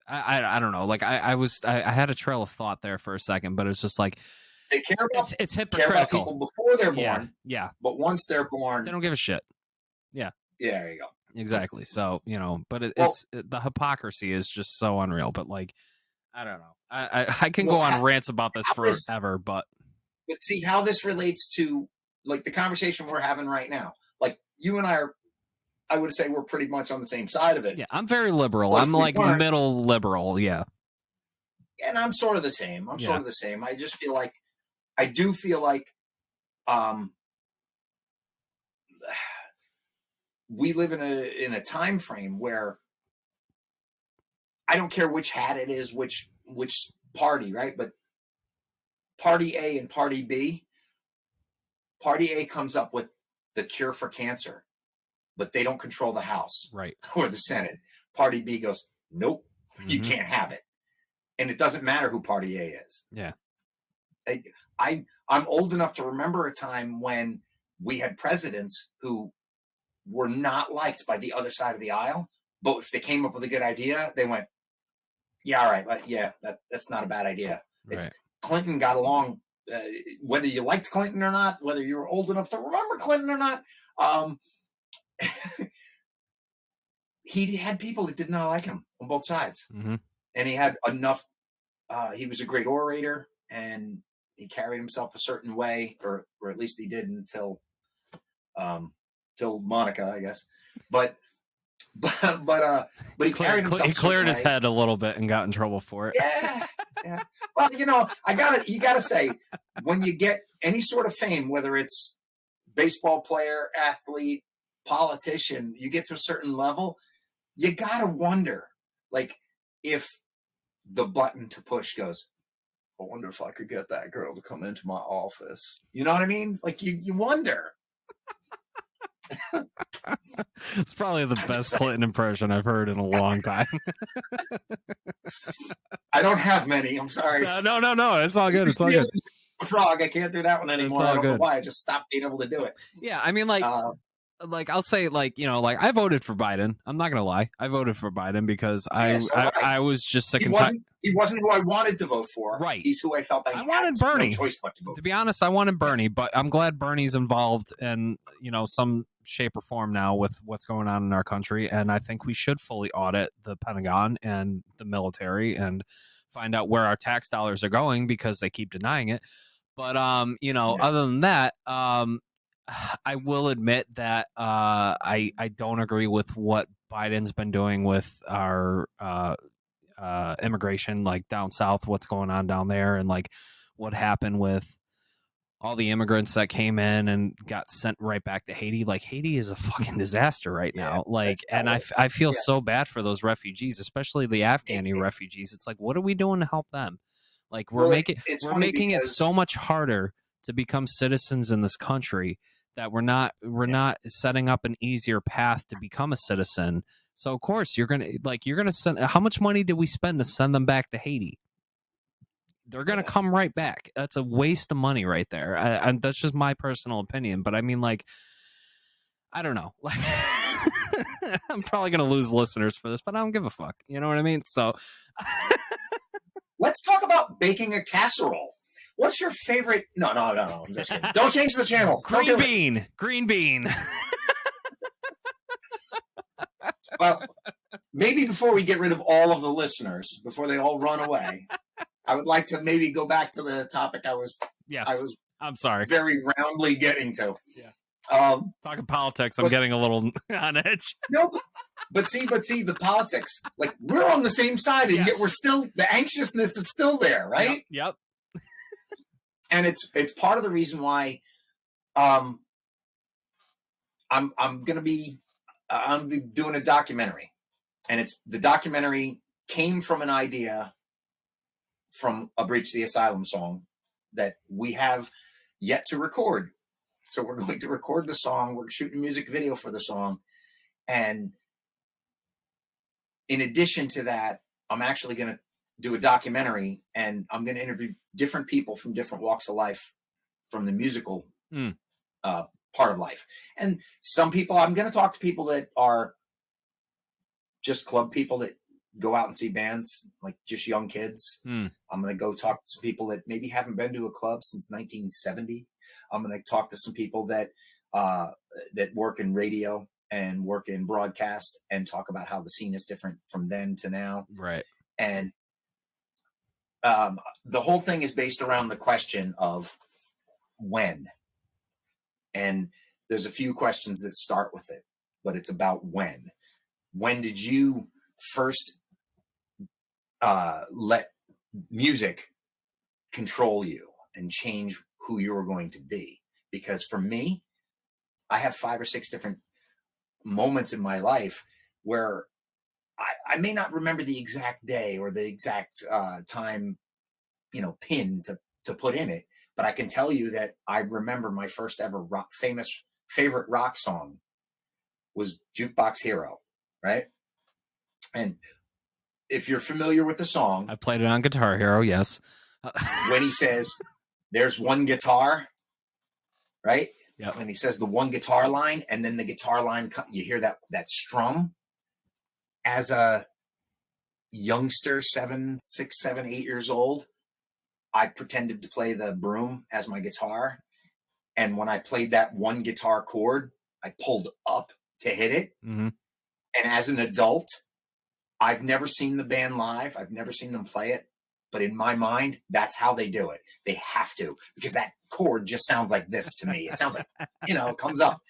I don't know. Like, I had a trail of thought there for a second, but it's just like they care about it's hypocritical. Care about people before they're born. Yeah. But once they're born, they don't give a shit. Yeah. Yeah, there you go. Exactly. So, but the hypocrisy is just so unreal. But, like, I don't know. I can go on rants about this forever, but see how this relates to, like, the conversation we're having right now. Like, you and I would say we're pretty much on the same side of it. Yeah, I'm very liberal. I'm like middle liberal. Yeah. And I'm sort of the same. Sort of the same. I just feel like, we live in a time frame where I don't care which hat it is, which party, right? But party A and party B. Party A comes up with the cure for cancer, but they don't control the House, right, or the Senate. Party B goes, nope, you can't have it. And it doesn't matter who Party A is. Yeah. I'm old enough to remember a time when we had presidents who were not liked by the other side of the aisle, but if they came up with a good idea, they went, yeah, all right, that's not a bad idea. Right. Clinton got along, whether you liked Clinton or not, whether you were old enough to remember Clinton or not, he had people that did not like him on both sides. And he had enough, he was a great orator, and he carried himself a certain way, or at least he did until Monica, I guess. But he carried himself. He cleared his head a little bit and got in trouble for it. Yeah. Well, you gotta say, when you get any sort of fame, whether it's baseball player, athlete, politician, you get to a certain level, you gotta wonder, like, if the button to push goes, I wonder if I could get that girl to come into my office. You know what I mean? Like, you wonder. It's probably the best Clinton impression I've heard in a long time. I don't have many. I'm sorry. No. It's all good. It's all good. Frog. I can't do that one anymore. I don't know why. I just stopped being able to do it. Yeah, I mean, like I'll say, like, like, I voted for Biden. I'm not gonna lie. I voted for Biden because I was just sick and tired. He wasn't who I wanted to vote for. Right. He's who I felt I wanted Bernie. No choice but to vote. To be honest, I wanted Bernie, but I'm glad Bernie's involved in some shape or form now with what's going on in our country, and I think we should fully audit the Pentagon and the military and find out where our tax dollars are going because they keep denying it. But Yeah. other than that, I will admit that I don't agree with what Biden's been doing with our immigration, like down south, what's going on down there, and like what happened with all the immigrants that came in and got sent right back to Haiti. Like Haiti is a fucking disaster right now. Like, and I feel so bad for those refugees, especially the Afghani refugees. It's like, what are we doing to help them? Like we're making it so much harder to become citizens in this country that we're not setting up an easier path to become a citizen. So of course you're gonna send. How much money did we spend to send them back to Haiti? They're going to come right back. That's a waste of money right there. And that's just my personal opinion. But I mean, like, I don't know. I'm probably going to lose listeners for this, but I don't give a fuck. You know what I mean? So let's talk about baking a casserole. What's your favorite? No. I'm just kidding. Don't change the channel. Green bean. Well, maybe before we get rid of all of the listeners, before they all run away, I would like to maybe go back to the topic I'm sorry. Very roundly getting to. Yeah. Talking politics, I'm getting a little on edge. No, but see, the politics, like we're on the same side, and yet we're still, the anxiousness is still there, right? Yep. And it's part of the reason why I'm gonna be doing a documentary, and the documentary came from an idea from a Breach the Asylum song that we have yet to record. So we're going to record the song. We're shooting a music video for the song. And in addition to that, I'm actually going to do a documentary, and I'm going to interview different people from different walks of life from the musical part of life. And some people, I'm going to talk to people that are just club people that go out and see bands, like just young kids. I'm going to go talk to some people that maybe haven't been to a club since 1970. I'm going to talk to some people that that work in radio and work in broadcast and talk about how the scene is different from then to now. Right. And the whole thing is based around the question of when. And there's a few questions that start with it, but it's about when. When did you first let music control you and change who you were going to be? Because for me, I have 5 or 6 different moments in my life where I may not remember the exact day or the exact time, pin to put in it, but I can tell you that I remember my first ever favorite rock song was Jukebox Hero, right? And if you're familiar with the song, I played it on Guitar Hero, yes. When he says, "There's one guitar," right? Yeah. When he says the one guitar line, and then the guitar line, you hear that strum. As a youngster, 6, 7, 8 years old, I pretended to play the broom as my guitar. And when I played that one guitar chord, I pulled up to hit it. Mm-hmm. And as an adult, I've never seen the band live. I've never seen them play it. But in my mind, that's how they do it. They have to, because that chord just sounds like this to me. It sounds like, it comes up.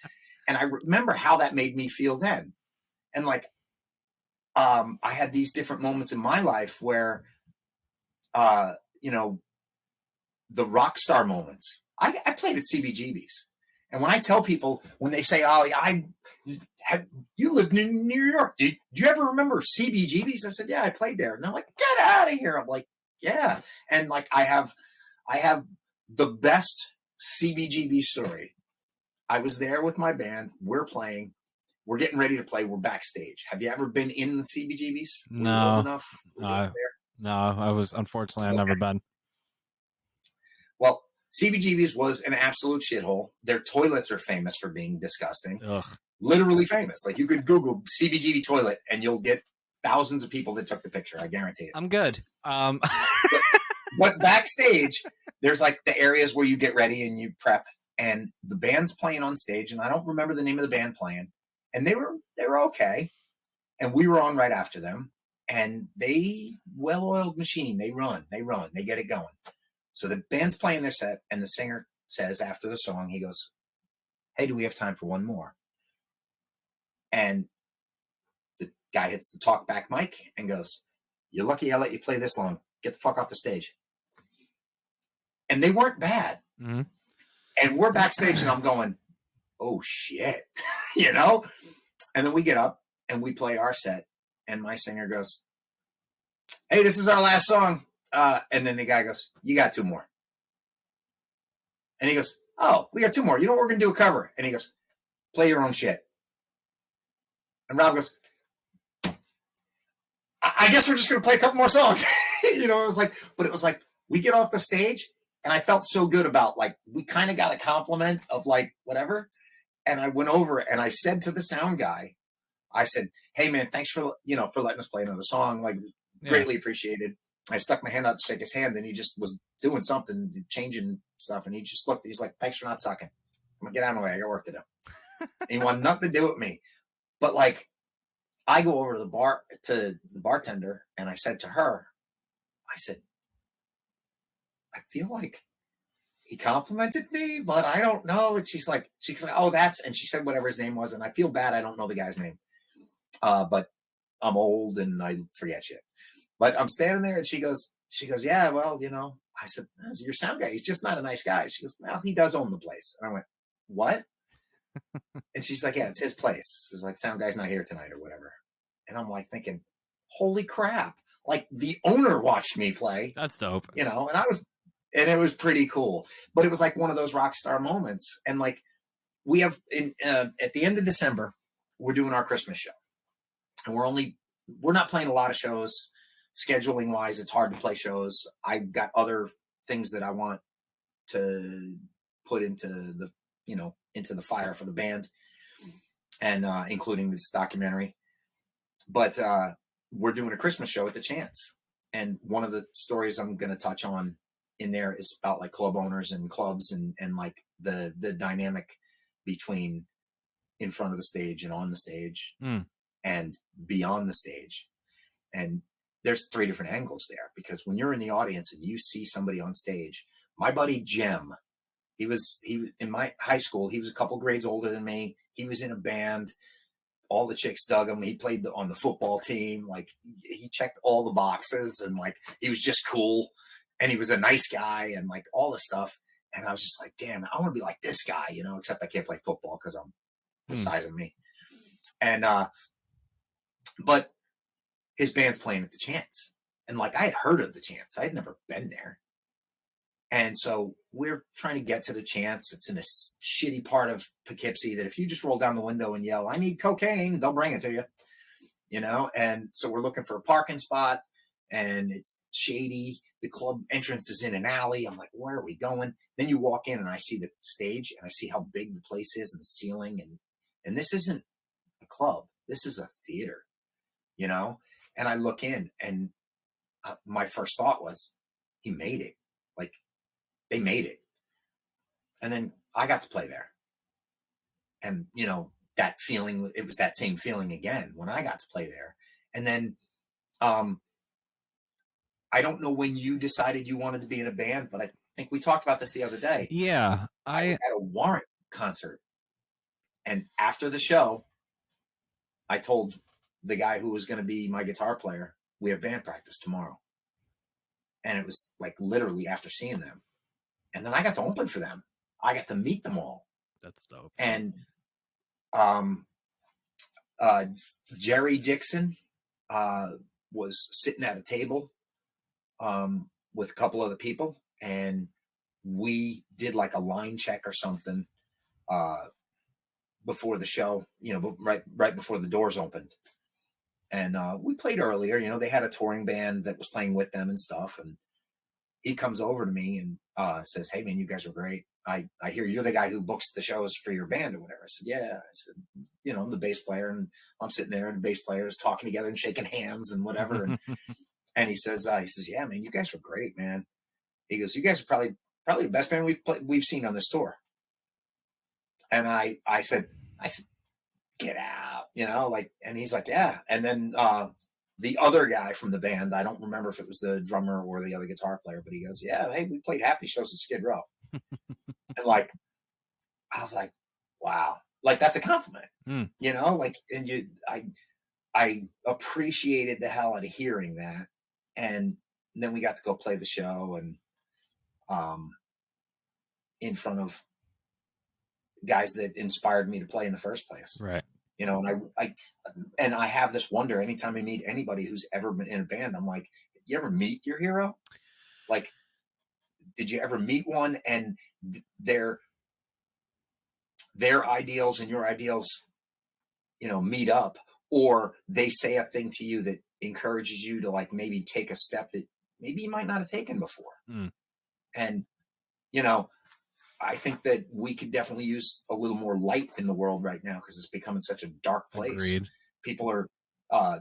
And I remember how that made me feel then. And like, I had these different moments in my life where, the rock star moments. I played at CBGB's. And when I tell people, when they say, "Oh, you lived in New York. Do you ever remember CBGB's?" I said, "Yeah, I played there." And they're like, "Get out of here." I'm like, "Yeah." And like, I have the best CBGB story. I was there with my band. We're playing. We're getting ready to play. We're backstage. Have you ever been in the CBGB's? No. No, I was, unfortunately, I've never been. Well, CBGB's was an absolute shithole. Their toilets are famous for being disgusting. Ugh. Literally famous. Like, you could Google CBGB toilet and you'll get thousands of people that took the picture. I guarantee it. I'm good. But backstage, there's like the areas where you get ready and you prep, and the band's playing on stage, and I don't remember the name of the band playing, and they were okay, and we were on right after them, and well-oiled machine. They run, they get it going. So the band's playing their set, and the singer says after the song, he goes, "Hey, do we have time for one more?" And the guy hits the talk back mic and goes, "You're lucky I let you play this long. Get the fuck off the stage." And they weren't bad. Mm-hmm. And we're backstage, and I'm going, "Oh shit," you know. And then we get up and we play our set, and my singer goes, "Hey, this is our last song." And then the guy goes, "You got two more." And he goes, "Oh, we got two more. You know what? We're going to do a cover." And he goes, "Play your own shit." And Rob goes, I guess we're just going to play a couple more songs." You know, it was like, we get off the stage, and I felt so good about, like, we kind of got a compliment of, like, whatever. And I went over and I said to the sound guy, I said, "Hey man, thanks for letting us play another song. Like, greatly appreciated." I stuck my hand out to shake his hand, and he just was doing something, changing stuff, and he just looked. He's like, "Thanks for not sucking. I'm gonna get out of the way. I got work to do." He wanted nothing to do with me. But like, I go over to the bartender, and I said to her, I said, "I feel like he complimented me, but I don't know." And she's like, "Oh, that's," and she said whatever his name was, and I feel bad. I don't know the guy's name. But I'm old and I forget shit. But I'm standing there, and she goes, "Yeah, well, you know." I said, "Your sound guy, he's just not a nice guy." She goes, "Well, he does own the place." And I went, "What?" And she's like, "Yeah, it's his place." She's like, "Sound guy's not here tonight or whatever." And I'm like thinking, holy crap. Like, the owner watched me play. That's dope. You know, and it was pretty cool. But it was like one of those rock star moments. And like, we have at the end of December, we're doing our Christmas show. And we're not playing a lot of shows. Scheduling wise, it's hard to play shows. I've got other things that I want to put into the fire for the band, and including this documentary. But we're doing a Christmas show at the Chance. And one of the stories I'm going to touch on in there is about like club owners and clubs, and like the dynamic between in front of the stage and on the stage and beyond the stage. And there's 3 different angles there, because when you're in the audience and you see somebody on stage, my buddy Jim, he in my high school, he was a couple grades older than me. He was in a band. All the chicks dug him. He played on the football team. Like, he checked all the boxes, and like, he was just cool, and he was a nice guy, and like all this stuff. And I was just like, damn, I want to be like this guy, you know, except I can't play football because I'm the size of me. And, but his band's playing at the Chance. And like, I had heard of the Chance. I had never been there. And so we're trying to get to the Chance. It's in a shitty part of Poughkeepsie that if you just roll down the window and yell, "I need cocaine," they'll bring it to you, you know? And so we're looking for a parking spot, and it's shady. The club entrance is in an alley. I'm like, where are we going? Then you walk in, and I see the stage, and I see how big the place is, and the ceiling. And this isn't a club. This is a theater, you know? And I look in, and my first thought was, he made it. Like, they made it. And then I got to play there. And, you know, that feeling, it was that same feeling again when I got to play there. And then I don't know when you decided you wanted to be in a band, but I think we talked about this the other day. Yeah. I was at a Warrant concert. And after the show, I told the guy who was going to be my guitar player, we have band practice tomorrow. And it was like literally after seeing them. And then I got to open for them. I got to meet them all. That's dope. And Jerry Dixon was sitting at a table with a couple other people, and we did like a line check or something before the show, you know, right before the doors opened. And we played earlier, you know, they had a touring band that was playing with them and stuff. And he comes over to me and says, "Hey man, you guys are great. I hear you're the guy who books the shows for your band or whatever." I said, "Yeah." I said, "You know, I'm the bass player." And I'm sitting there, and the bass players talking together and shaking hands and whatever. And and he says, "Yeah, man, you guys were great, man." He goes, "You guys are probably the best band we've seen on this tour." And I said, "Get out," you know, like. And he's like, "Yeah." And then the other guy from the band, I don't remember if it was the drummer or the other guitar player, but he goes, "Yeah, hey, we played half these shows at Skid Row." And like, I was like, wow, like that's a compliment, Mm. like, and I appreciated the hell out of hearing that. And then we got to go play the show and um, in front of guys that inspired me to play in the first place. Right. And I have this wonder anytime I meet anybody who's ever been in a band, I'm like, you ever meet your hero? Like, did you ever meet one and their ideals and your ideals, meet up, or they say a thing to you that encourages you to like maybe take a step that maybe you might not have taken before. Mm. And, you know, I think that we could definitely use a little more light in the world right now because it's becoming such a dark place. Agreed. People are, I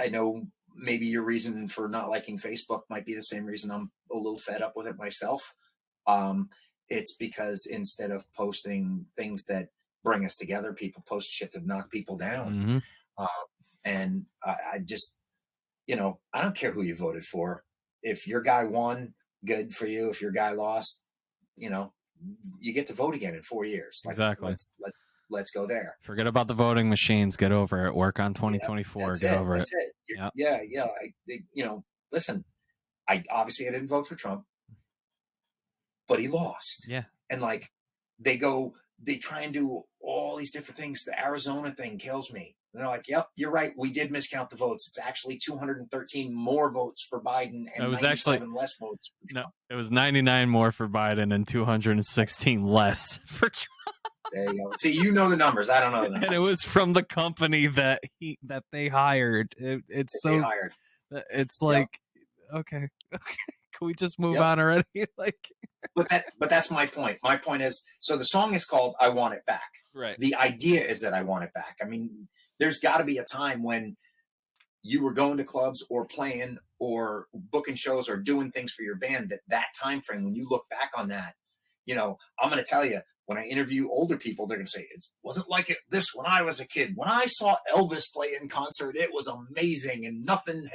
know maybe your reason for not liking Facebook might be the same reason I'm a little fed up with it myself. It's because instead of posting things that bring us together, people post shit to knock people down. Mm-hmm. And I just, I don't care who you voted for. If your guy won, good for you. If your guy lost, you get to vote again in 4 years. Like, exactly. Let's go there. Forget about the voting machines. Get over it. Work on 2024. Get over it. That's it. Yep. Yeah. Listen, I didn't vote for Trump, but he lost. Yeah. And like, they try and do all these different things. The Arizona thing kills me. And they're like, yep, you're right. We did miscount the votes. It's actually 213 more votes for Biden and it was 97 less votes for Trump. No, it was 99 more for Biden and 216 less for Trump. There you go. See, you know the numbers. I don't know the numbers. And it was from the company that they hired. It's so hired. It's like, okay, can we just move on already? Like, but that's my point. My point is, so the song is called "I Want It Back." Right. The idea is that I want it back. I mean, there's got to be a time when you were going to clubs or playing or booking shows or doing things for your band. That time frame, when you look back on that, I'm going to tell you. When I interview older people, they're going to say, it wasn't like this when I was a kid. When I saw Elvis play in concert, it was amazing. And nothing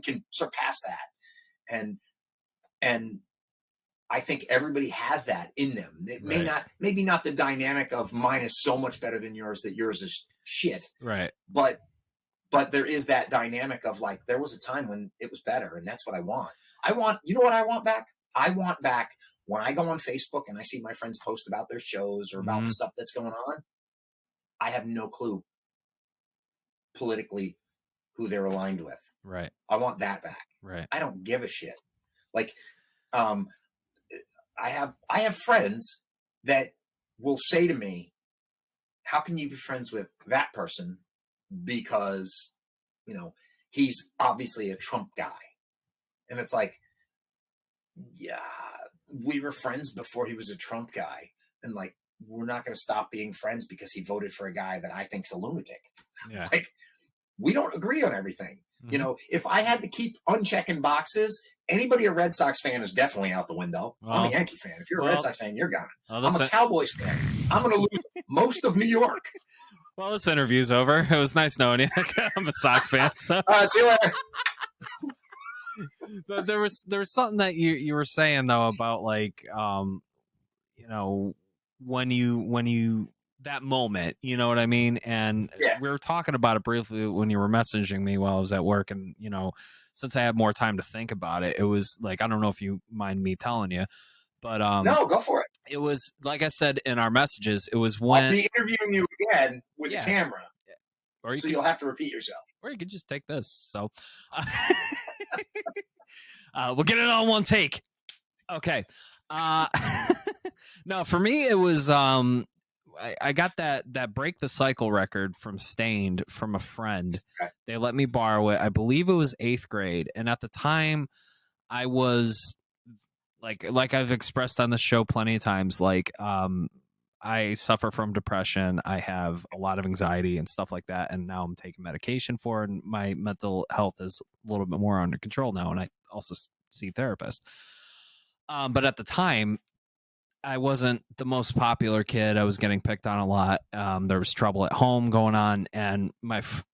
can surpass that. And I think everybody has that in them. It maybe not the dynamic of mine is so much better than yours that yours is shit. Right. But there is that dynamic of like, there was a time when it was better. And that's what I want. You know what I want back? I want back when I go on Facebook and I see my friends post about their shows or about stuff that's going on. I have no clue politically who they're aligned with. Right. I want that back. Right. I don't give a shit. Like, I have friends that will say to me, how can you be friends with that person? Because, he's obviously a Trump guy. And it's like, yeah, we were friends before he was a Trump guy. And like, we're not going to stop being friends because he voted for a guy that I think's a lunatic. Yeah. Like, we don't agree on everything. Mm-hmm. If I had to keep unchecking boxes, anybody a Red Sox fan is definitely out the window. Well, I'm a Yankee fan. If you're a Red Sox fan, you're gone. I'm a Cowboys fan. I'm going to lose most of New York. Well, this interview's over. It was nice knowing you. I'm a Sox fan. So. See you later. But there was something that you were saying though about like when you that moment, you know what I mean? And we were talking about it briefly when you were messaging me while I was at work, and since I had more time to think about it, it was like, I don't know if you mind me telling you, but no, go for it. It was like I said in our messages, it was when I'll be interviewing you again with a camera. Or you'll have to repeat yourself. Or you could just take this. So we'll get it on one take. Okay. No, for me, it was I got that Break the Cycle record from Stained from a friend. Okay. They let me borrow it. I believe it was 8th grade. And at the time, I was like I've expressed on the show plenty of times, like I suffer from depression. I have a lot of anxiety and stuff like that. And now I'm taking medication for it. And my mental health is a little bit more under control now. And I also see therapists. But at the time, I wasn't the most popular kid. I was getting picked on a lot. There was trouble at home going on, and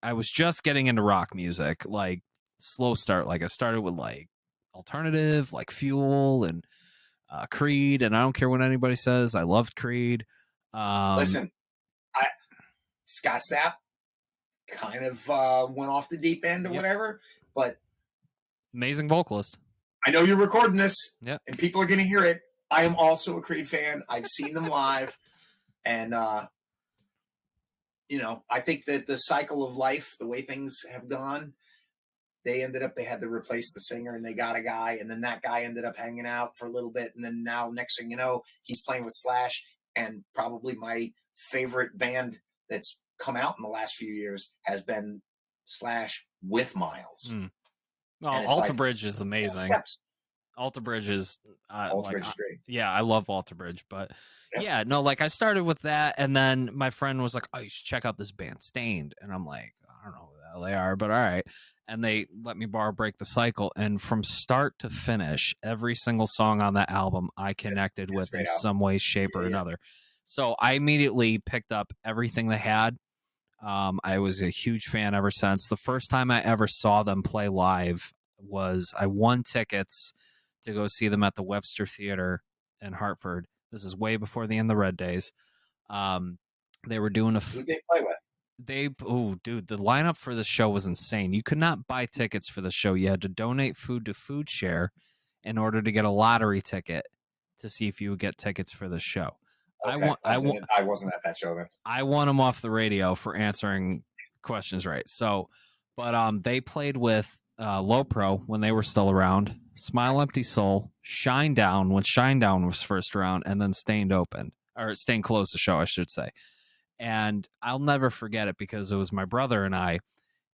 I was just getting into rock music, like slow start. Like I started with like alternative, like Fuel and Creed, and I don't care what anybody says. I loved Creed. Listen, I Scott Stapp kind of went off the deep end or Yep. whatever, but Amazing vocalist. I know you're recording this, Yep. and people are going to hear it. I am also a Creed fan. I've seen them live, and I think that the cycle of life, the way things have gone, they had to replace the singer, and they got a guy, and then that guy ended up hanging out for a little bit, and then now next thing you know, he's playing with Slash, and probably my favorite band that's come out in the last few years has been Slash with Miles. Well, Alter Bridge is amazing. Alter Bridge is yeah, I love Alter Bridge, but yeah, no, like I started with that, and then my friend was like, "Oh, you should check out this band, Stained," and I'm like, "I don't know who the hell they are, but all right." And they let me borrow Break the Cycle, and from start to finish, every single song on that album I connected with in some way, shape, or another. So I immediately picked up everything they had. I was a huge fan ever since. The first time I ever saw them play live was I won tickets to go see them at the Webster Theater in Hartford. This is way before the end of the Red Days. They were doing Who'd they play with? Dude, the lineup for the show was insane. You could not buy tickets for the show. You had to donate food to Food Share in order to get a lottery ticket to see if you would get tickets for the show. Okay. I wasn't at that show then. I won them off the radio for answering questions right. So, but they played with Low Pro when they were still around, Smile Empty Soul, Shinedown when Shinedown was first around, and then Stained Closed the show, I should say. And I'll never forget it because it was my brother and I,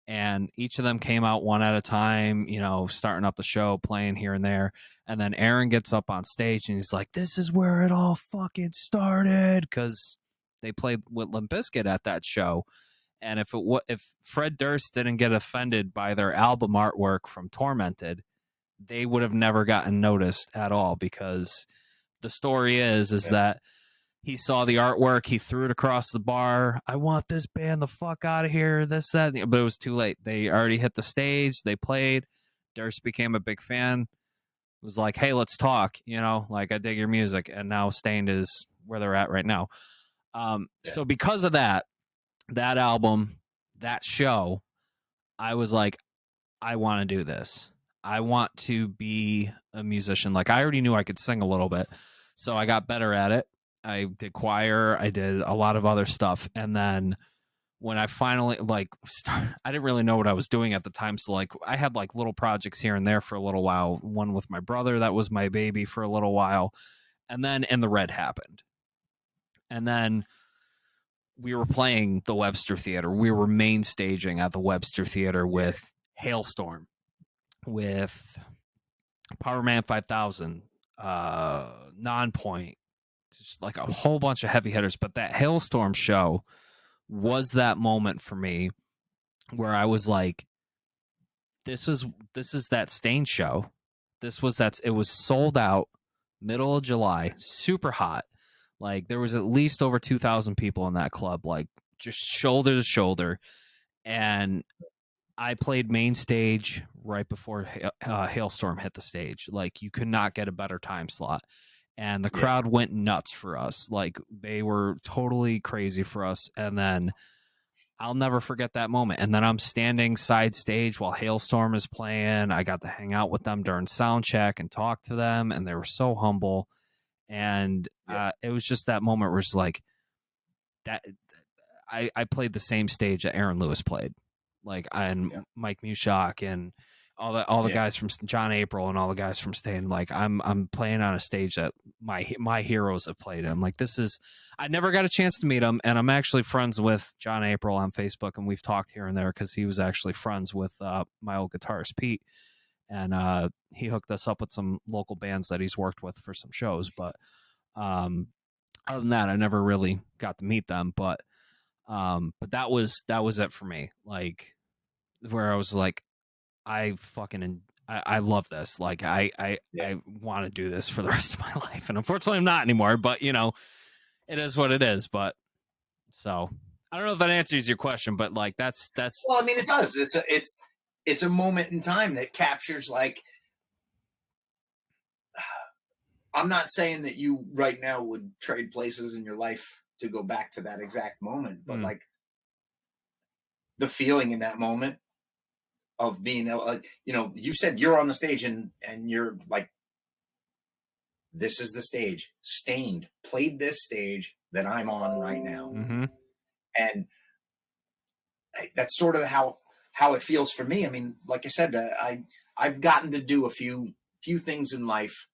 and each of them came out one at a time, starting up the show, playing here and there. And then Aaron gets up on stage and he's like, "This is where it all fucking started," because they played with Limp Bizkit at that show. And if Fred Durst didn't get offended by their album artwork from Tormented, they would have never gotten noticed at all, because the story is that he saw the artwork, he threw it across the bar. "I want this band the fuck out of here," this, that. But it was too late. They already hit the stage. They played. Durst became a big fan. Was like, "Hey, let's talk." Like, "I dig your music." And now Stained is where they're at right now. So because of that album, that show, I was like, I want to do this. I want to be a musician. Like, I already knew I could sing a little bit, so I got better at it. I did choir. I did a lot of other stuff. And then when I finally I didn't really know what I was doing at the time. So I had little projects here and there for a little while. One with my brother, that was my baby for a little while. And then the Red happened. And then we were playing the Webster Theater. We were main staging at the Webster Theater with Hailstorm, with Power Man 5000, Nonpoint, just like a whole bunch of heavy hitters. But that Hailstorm show was that moment for me where I was like, this is that Stain show. It was sold out, middle of July, super hot. Like, there was at least over 2,000 people in that club, just shoulder to shoulder. And I played main stage right before Hailstorm hit the stage. Like, you could not get a better time slot. And the crowd went nuts for us. Like, they were totally crazy for us. And then I'll never forget that moment. And then I'm standing side stage while Hailstorm is playing. I got to hang out with them during sound check and talk to them. And they were so humble. And it was just that moment where it's like, that I played the same stage that Aaron Lewis played. Mike Mushak and all the guys from John April and all the guys from Stain. Like, I'm playing on a stage that my heroes have played in. I'm like, I never got a chance to meet him, and I'm actually friends with John April on Facebook, and we've talked here and there because he was actually friends with my old guitarist Pete, and he hooked us up with some local bands that he's worked with for some shows. But other than that, I never really got to meet them. But that was it for me. Like, where I was like, I love this. Like Yeah. I want to do this for the rest of my life, and unfortunately, I'm not anymore. But you know, it is what it is. But so I don't know if that answers your question, but like that's Well, I mean, it does. It's a moment in time that captures like. I'm not saying that you right now would trade places in your life to go back to that exact moment, but mm, like the feeling in that moment of being, you know, you said you're on the stage and you're like, this is the stage. Stained played this stage that I'm on right now, mm-hmm. and that's sort of how it feels for me. I mean, like I said, I've gotten to do a few things in life.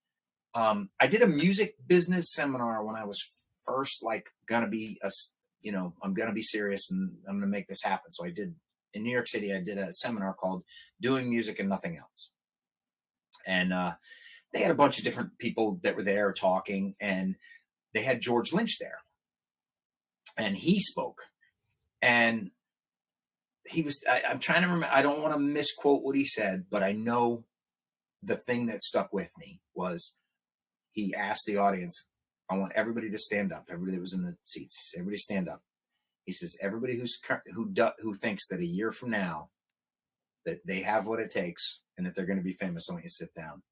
I did a music business seminar when I was first like gonna be you know, I'm gonna be serious and I'm gonna make this happen. So I did in New York City. I did a seminar called "Doing Music and Nothing Else," and they had a bunch of different people that were there talking, and they had George Lynch there, and he spoke, and he was. I'm trying to remember. I don't want to misquote what he said, but I know the thing that stuck with me was he asked the audience, I want everybody to stand up. Everybody that was in the seats, he said, everybody stand up. He says, everybody who thinks that a year from now that they have what it takes and that they're going to be famous, I want you to sit down.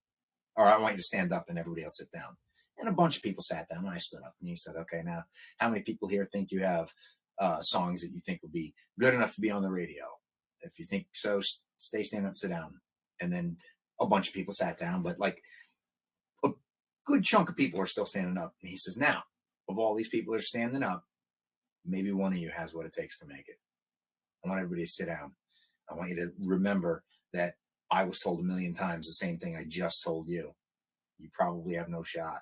Or I want you to stand up and everybody else sit down. And a bunch of people sat down and I stood up. And he said, okay, now how many people here think you have songs that you think will be good enough to be on the radio? If you think so, stand up, sit down. And then a bunch of people sat down, but like a good chunk of people are still standing up. And he says, now, of all these people that are standing up, maybe one of you has what it takes to make it. I want everybody to sit down. I want you to remember that I was told a million times the same thing I just told you. You probably have no shot.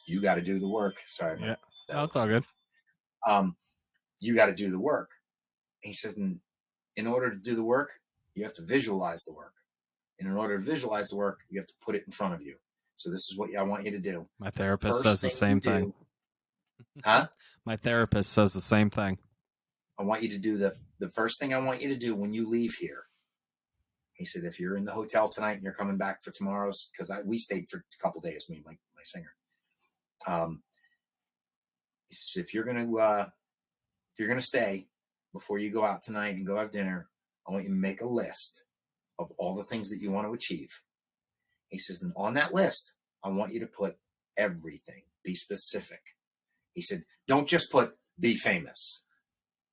You got to do the work. Sorry, Yeah, that no, was it's all good. you got to do the work. He says, in order to do the work, you have to visualize the work. And in order to visualize the work, you have to put it in front of you. So this is what I want you to do. My therapist First says the thing same you thing. do, huh? My therapist says the same thing. I want you to do the first thing I want you to do when you leave here. He said, if you're in the hotel tonight and you're coming back for tomorrow's, because we stayed for a couple days, me and my singer. He said, if you're gonna stay before you go out tonight and go have dinner, I want you to make a list of all the things that you want to achieve. He says, and on that list, I want you to put everything. Be specific. He said, don't just put be famous.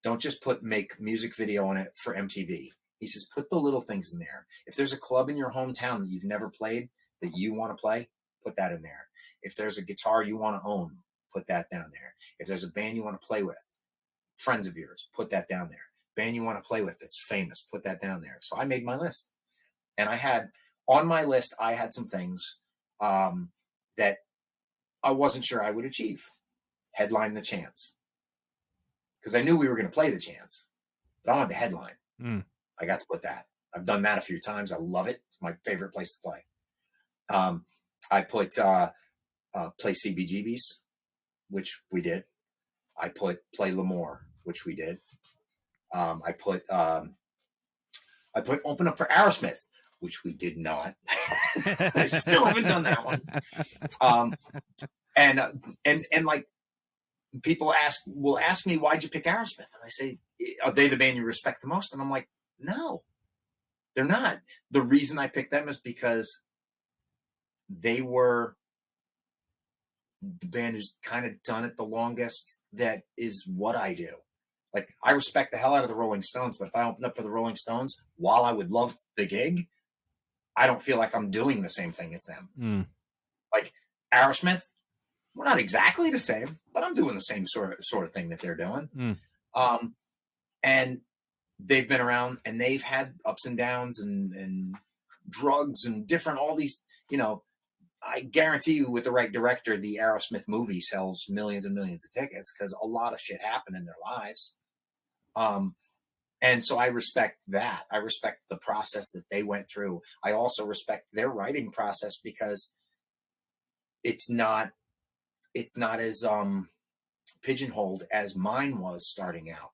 Don't just put make music video on it for MTV. He says, put the little things in there. If there's a club in your hometown that you've never played that you want to play, put that in there. If there's a guitar you want to own, put that down there. If there's a band you want to play with, friends of yours, put that down there. Band you want to play with that's famous, put that down there. So I made my list. And I had on my list, I had some things that I wasn't sure I would achieve. Headline the Chance. Because I knew we were going to play the Chance, but I wanted the headline. Mm. I got to put that. I've done that a few times. I love it. It's my favorite place to play. I put play CBGBs, which we did. I put play L'Amour, which we did. I put open up for Aerosmith, which we did not. I still haven't done that one. And like people will ask me, why'd you pick Aerosmith? And I say, are they the band you respect the most? And I'm like, no, they're not. The reason I picked them is because they were the band who's kind of done it the longest. That is what I do. Like, I respect the hell out of the Rolling Stones, but if I open up for the Rolling Stones, while I would love the gig, I don't feel like I'm doing the same thing as them. Mm. Like Aerosmith, we're not exactly the same, but I'm doing the same sort of thing that they're doing. Mm. And they've been around and they've had ups and downs and drugs and different, all these, you know, I guarantee you with the right director, the Aerosmith movie sells millions and millions of tickets because a lot of shit happened in their lives. And so I respect that. I respect the process that they went through. I also respect their writing process because it's not as pigeonholed as mine was starting out.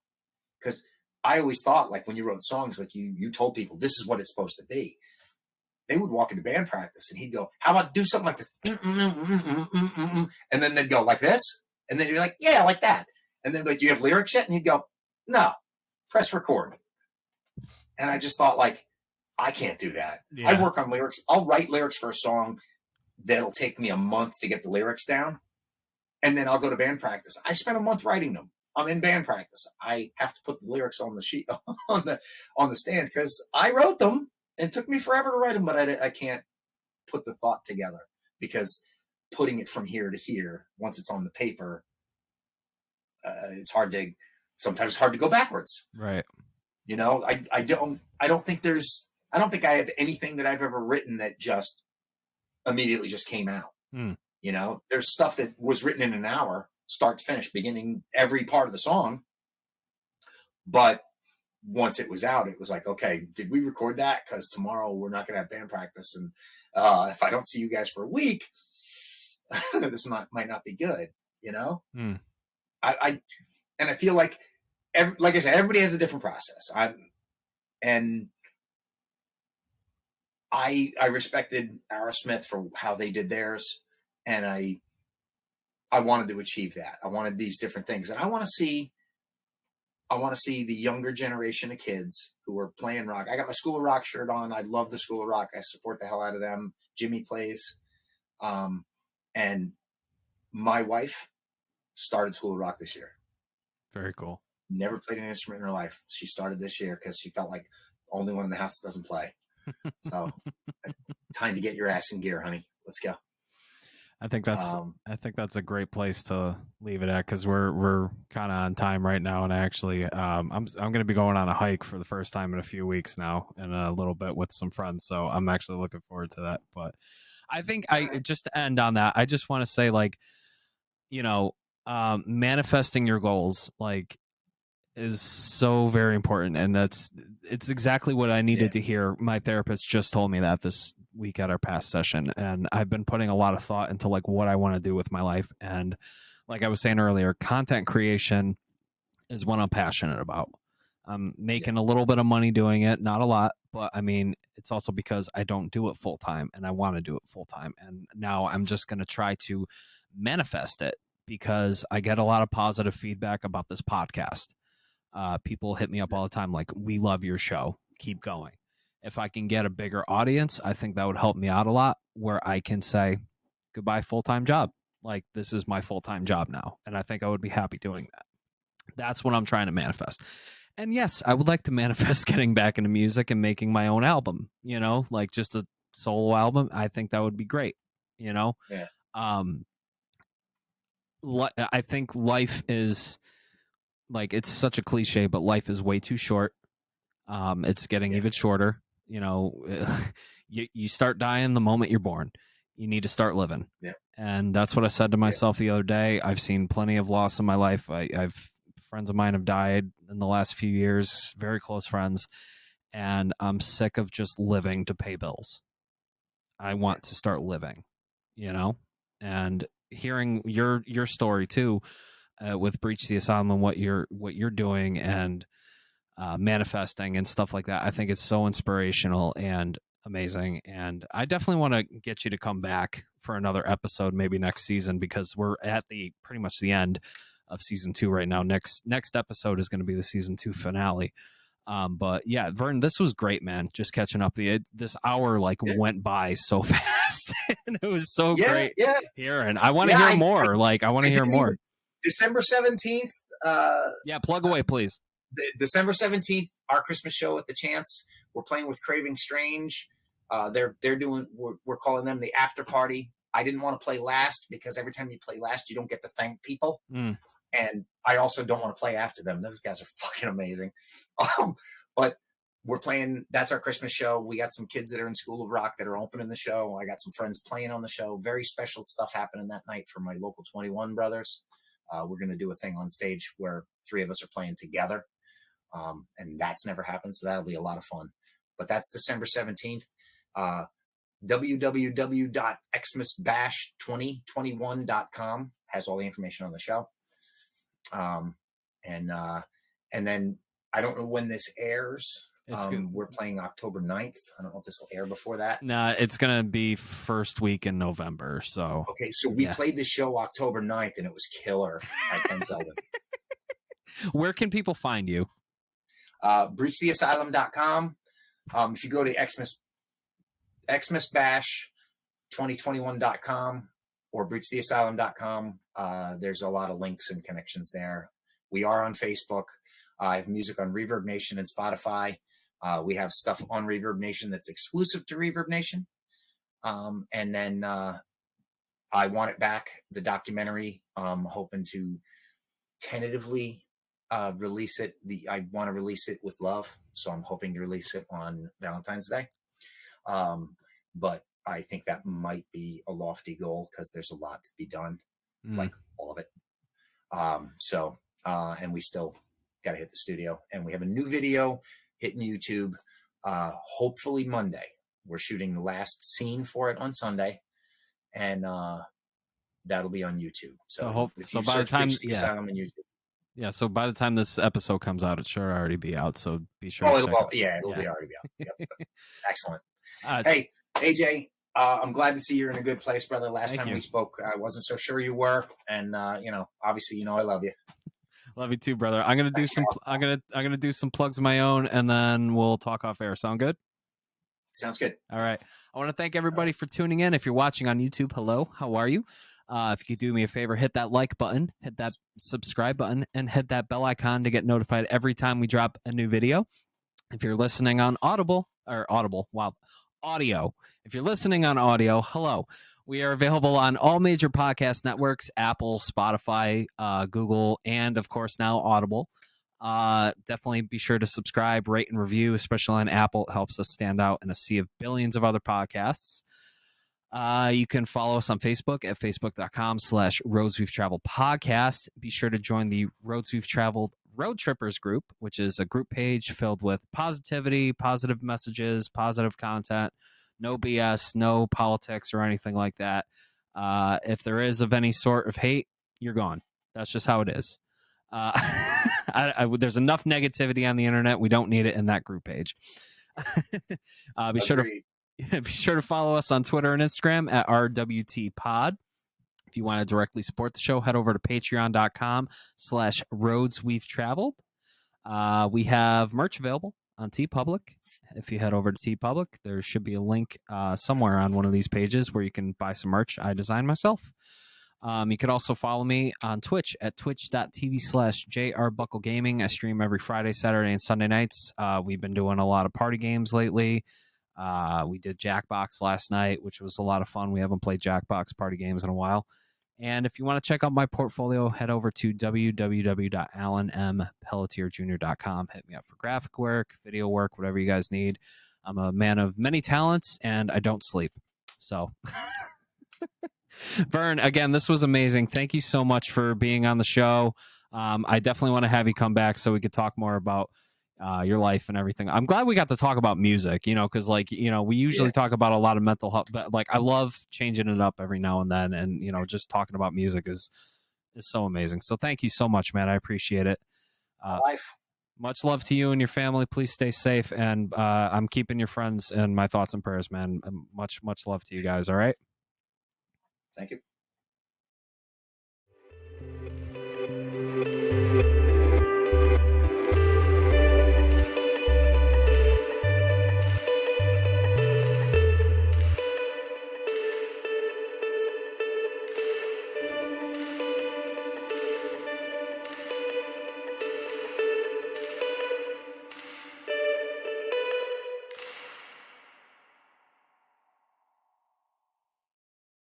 Because I always thought, like, when you wrote songs, like you told people this is what it's supposed to be. they would walk into band practice and he'd go, how about do something like this? And then they'd go like this. And then you're like, yeah, like that. And then, but do you have lyrics yet? And he'd go, no, press record. And I just thought, like, I can't do that. Yeah. I work on lyrics. I'll write lyrics for a song that'll take me a month to get the lyrics down. And then I'll go to band practice. I spent a month writing them. I'm in band practice. I have to put the lyrics on the sheet on the stand because I wrote them and it took me forever to write them, but I can't put the thought together because putting it from here to here, once it's on the paper, it's sometimes hard to go backwards. Right. You know, I don't think I have anything that I've ever written that just immediately just came out. You know, there's stuff that was written in an hour, start to finish, beginning every part of the song. But once it was out, it was like, okay, did we record that? Because tomorrow we're not going to have band practice. And if I don't see you guys for a week, this might not be good, you know? I feel like, like I said, everybody has a different process. I respected Aerosmith for how they did theirs. And I wanted to achieve that. I wanted these different things. And I want to see the younger generation of kids who are playing rock. I got my School of Rock shirt on. I love the School of Rock. I support the hell out of them. Jimmy plays. And my wife started School of Rock this year. Very cool. Never played an instrument in her life. She started this year because she felt like the only one in the house that doesn't play. So time to get your ass in gear, honey. Let's go. I think that's a great place to leave it at because we're kind of on time right now, and actually, I'm going to be going on a hike for the first time in a few weeks now, in a little bit with some friends. So I'm actually looking forward to that. But I think just to end on that, I just want to say, like, you know, manifesting your goals, like, is so very important, and it's exactly what I needed to hear. My therapist just told me that this week at our past session, and I've been putting a lot of thought into like what I want to do with my life. And like I was saying earlier, content creation is what I'm passionate about. I'm making a little bit of money doing it, not a lot, but I mean, it's also because I don't do it full time and I want to do it full time. And now I'm just going to try to manifest it because I get a lot of positive feedback about this podcast. People hit me up all the time like, we love your show, keep going. If I can get a bigger audience, I think that would help me out a lot, where I can say goodbye full-time job. Like, this is my full-time job now, and I think I would be happy doing that. That's what I'm trying to manifest. And yes, I would like to manifest getting back into music and making my own album, you know, like just a solo album. I think that would be great, you know? Yeah. I think life is, like, it's such a cliche, but life is way too short. It's getting even shorter. You know, you start dying the moment you're born. You need to start living. Yeah. And that's what I said to myself the other day. I've seen plenty of loss in my life. I've friends of mine have died in the last few years, very close friends, and I'm sick of just living to pay bills. I want to start living, you know? And hearing your story too, with Breach the Asylum and what you're doing and manifesting and stuff like that. I think it's so inspirational and amazing. And I definitely want to get you to come back for another episode, maybe next season, because we're at pretty much the end of season 2 right now. Next episode is going to be the season 2 finale. But yeah, Vern, this was great, man. Just catching up. This hour went by so fast, and it was so great hearing. I want to hear more. I want to hear more. December 17th. Plug away, please. December 17th, our Christmas show at the Chance. We're playing with Craving Strange. They're doing. We're calling them the after party. I didn't want to play last because every time you play last, you don't get to thank people. And I also don't want to play after them. Those guys are fucking amazing. But we're playing. That's our Christmas show. We got some kids that are in School of Rock that are opening the show. I got some friends playing on the show. Very special stuff happening that night for my local 21 brothers. We're going to do a thing on stage where 3 of us are playing together. And that's never happened. So that'll be a lot of fun. But that's December 17th. www.xmasbash2021.com has all the information on the show. And then I don't know when this airs. It's good. We're playing October 9th. I don't know if this will air before that. Nah, it's gonna be first week in November. So Okay, so we played the show October 9th, and it was killer at 10 Selden. Where can people find you? BreachTheAsylum.com. If you go to xmasbash2021.com or breachtheasylum.com, there's a lot of links and connections there. We are on Facebook. I have music on Reverb Nation and Spotify. We have stuff on Reverb Nation that's exclusive to Reverb Nation. And then I Want It Back, the documentary. I'm hoping to tentatively release it. I want to release it with love, so I'm hoping to release it on Valentine's Day. But I think that might be a lofty goal because there's a lot to be done, like all of it. And we still got to hit the studio, and we have a new video hitting YouTube. Hopefully Monday. We're shooting the last scene for it on Sunday, and that'll be on YouTube. So by the time, Asylum on YouTube. Yeah, so by the time this episode comes out, it should already be out. So be sure. It'll be already be out. Yep. Excellent. Hey, AJ, I'm glad to see you're in a good place, brother. Last time we spoke, I wasn't so sure you were, and obviously, I love you. Love you too, brother. I'm gonna do some. I'm gonna do some plugs of my own, and then we'll talk off air. Sound good? Sounds good. All right. I want to thank everybody for tuning in. If you're watching on YouTube, hello, how are you? If you could do me a favor, hit that like button, hit that subscribe button, and hit that bell icon to get notified every time we drop a new video. If you're listening on audio, if you're listening on audio, hello. We are available on all major podcast networks, Apple, Spotify, Google, and of course now Audible. Definitely be sure to subscribe, rate, and review, especially on Apple. It helps us stand out in a sea of billions of other podcasts. You can follow us on Facebook at facebook.com/Roads We've Traveled podcast. Be sure to join the Roads We've Traveled Road Trippers group, which is a group page filled with positivity, positive messages, positive content, no BS, no politics or anything like that. If there is of any sort of hate, you're gone. That's just how it is. There's enough negativity on the internet. We don't need it in that group page. Be sure to follow us on Twitter and Instagram at RWTPod. If you want to directly support the show, head over to patreon.com/Roads We've Traveled. We have merch available on TeePublic. If you head over to TeePublic, there should be a link somewhere on one of these pages where you can buy some merch I designed myself. You can also follow me on Twitch at twitch.tv/JRBuckleGaming. I stream every Friday, Saturday, and Sunday nights. We've been doing a lot of party games lately. We did Jackbox last night, which was a lot of fun. We haven't played Jackbox party games in a while. And if you want to check out my portfolio, head over to www.alanmpelletierjr.com. Hit me up for graphic work, video work, whatever you guys need. I'm a man of many talents, and I don't sleep. So, Vern, again, this was amazing. Thank you so much for being on the show. I definitely want to have you come back so we could talk more about your life and everything. I'm glad we got to talk about music, because we usually talk about a lot of mental health, but I love changing it up every now and then. And, just talking about music is so amazing. So thank you so much, man. I appreciate it. Life. Much love to you and your family. Please stay safe. And I'm keeping your friends in my thoughts and prayers, man. Much, much love to you guys. All right. Thank you.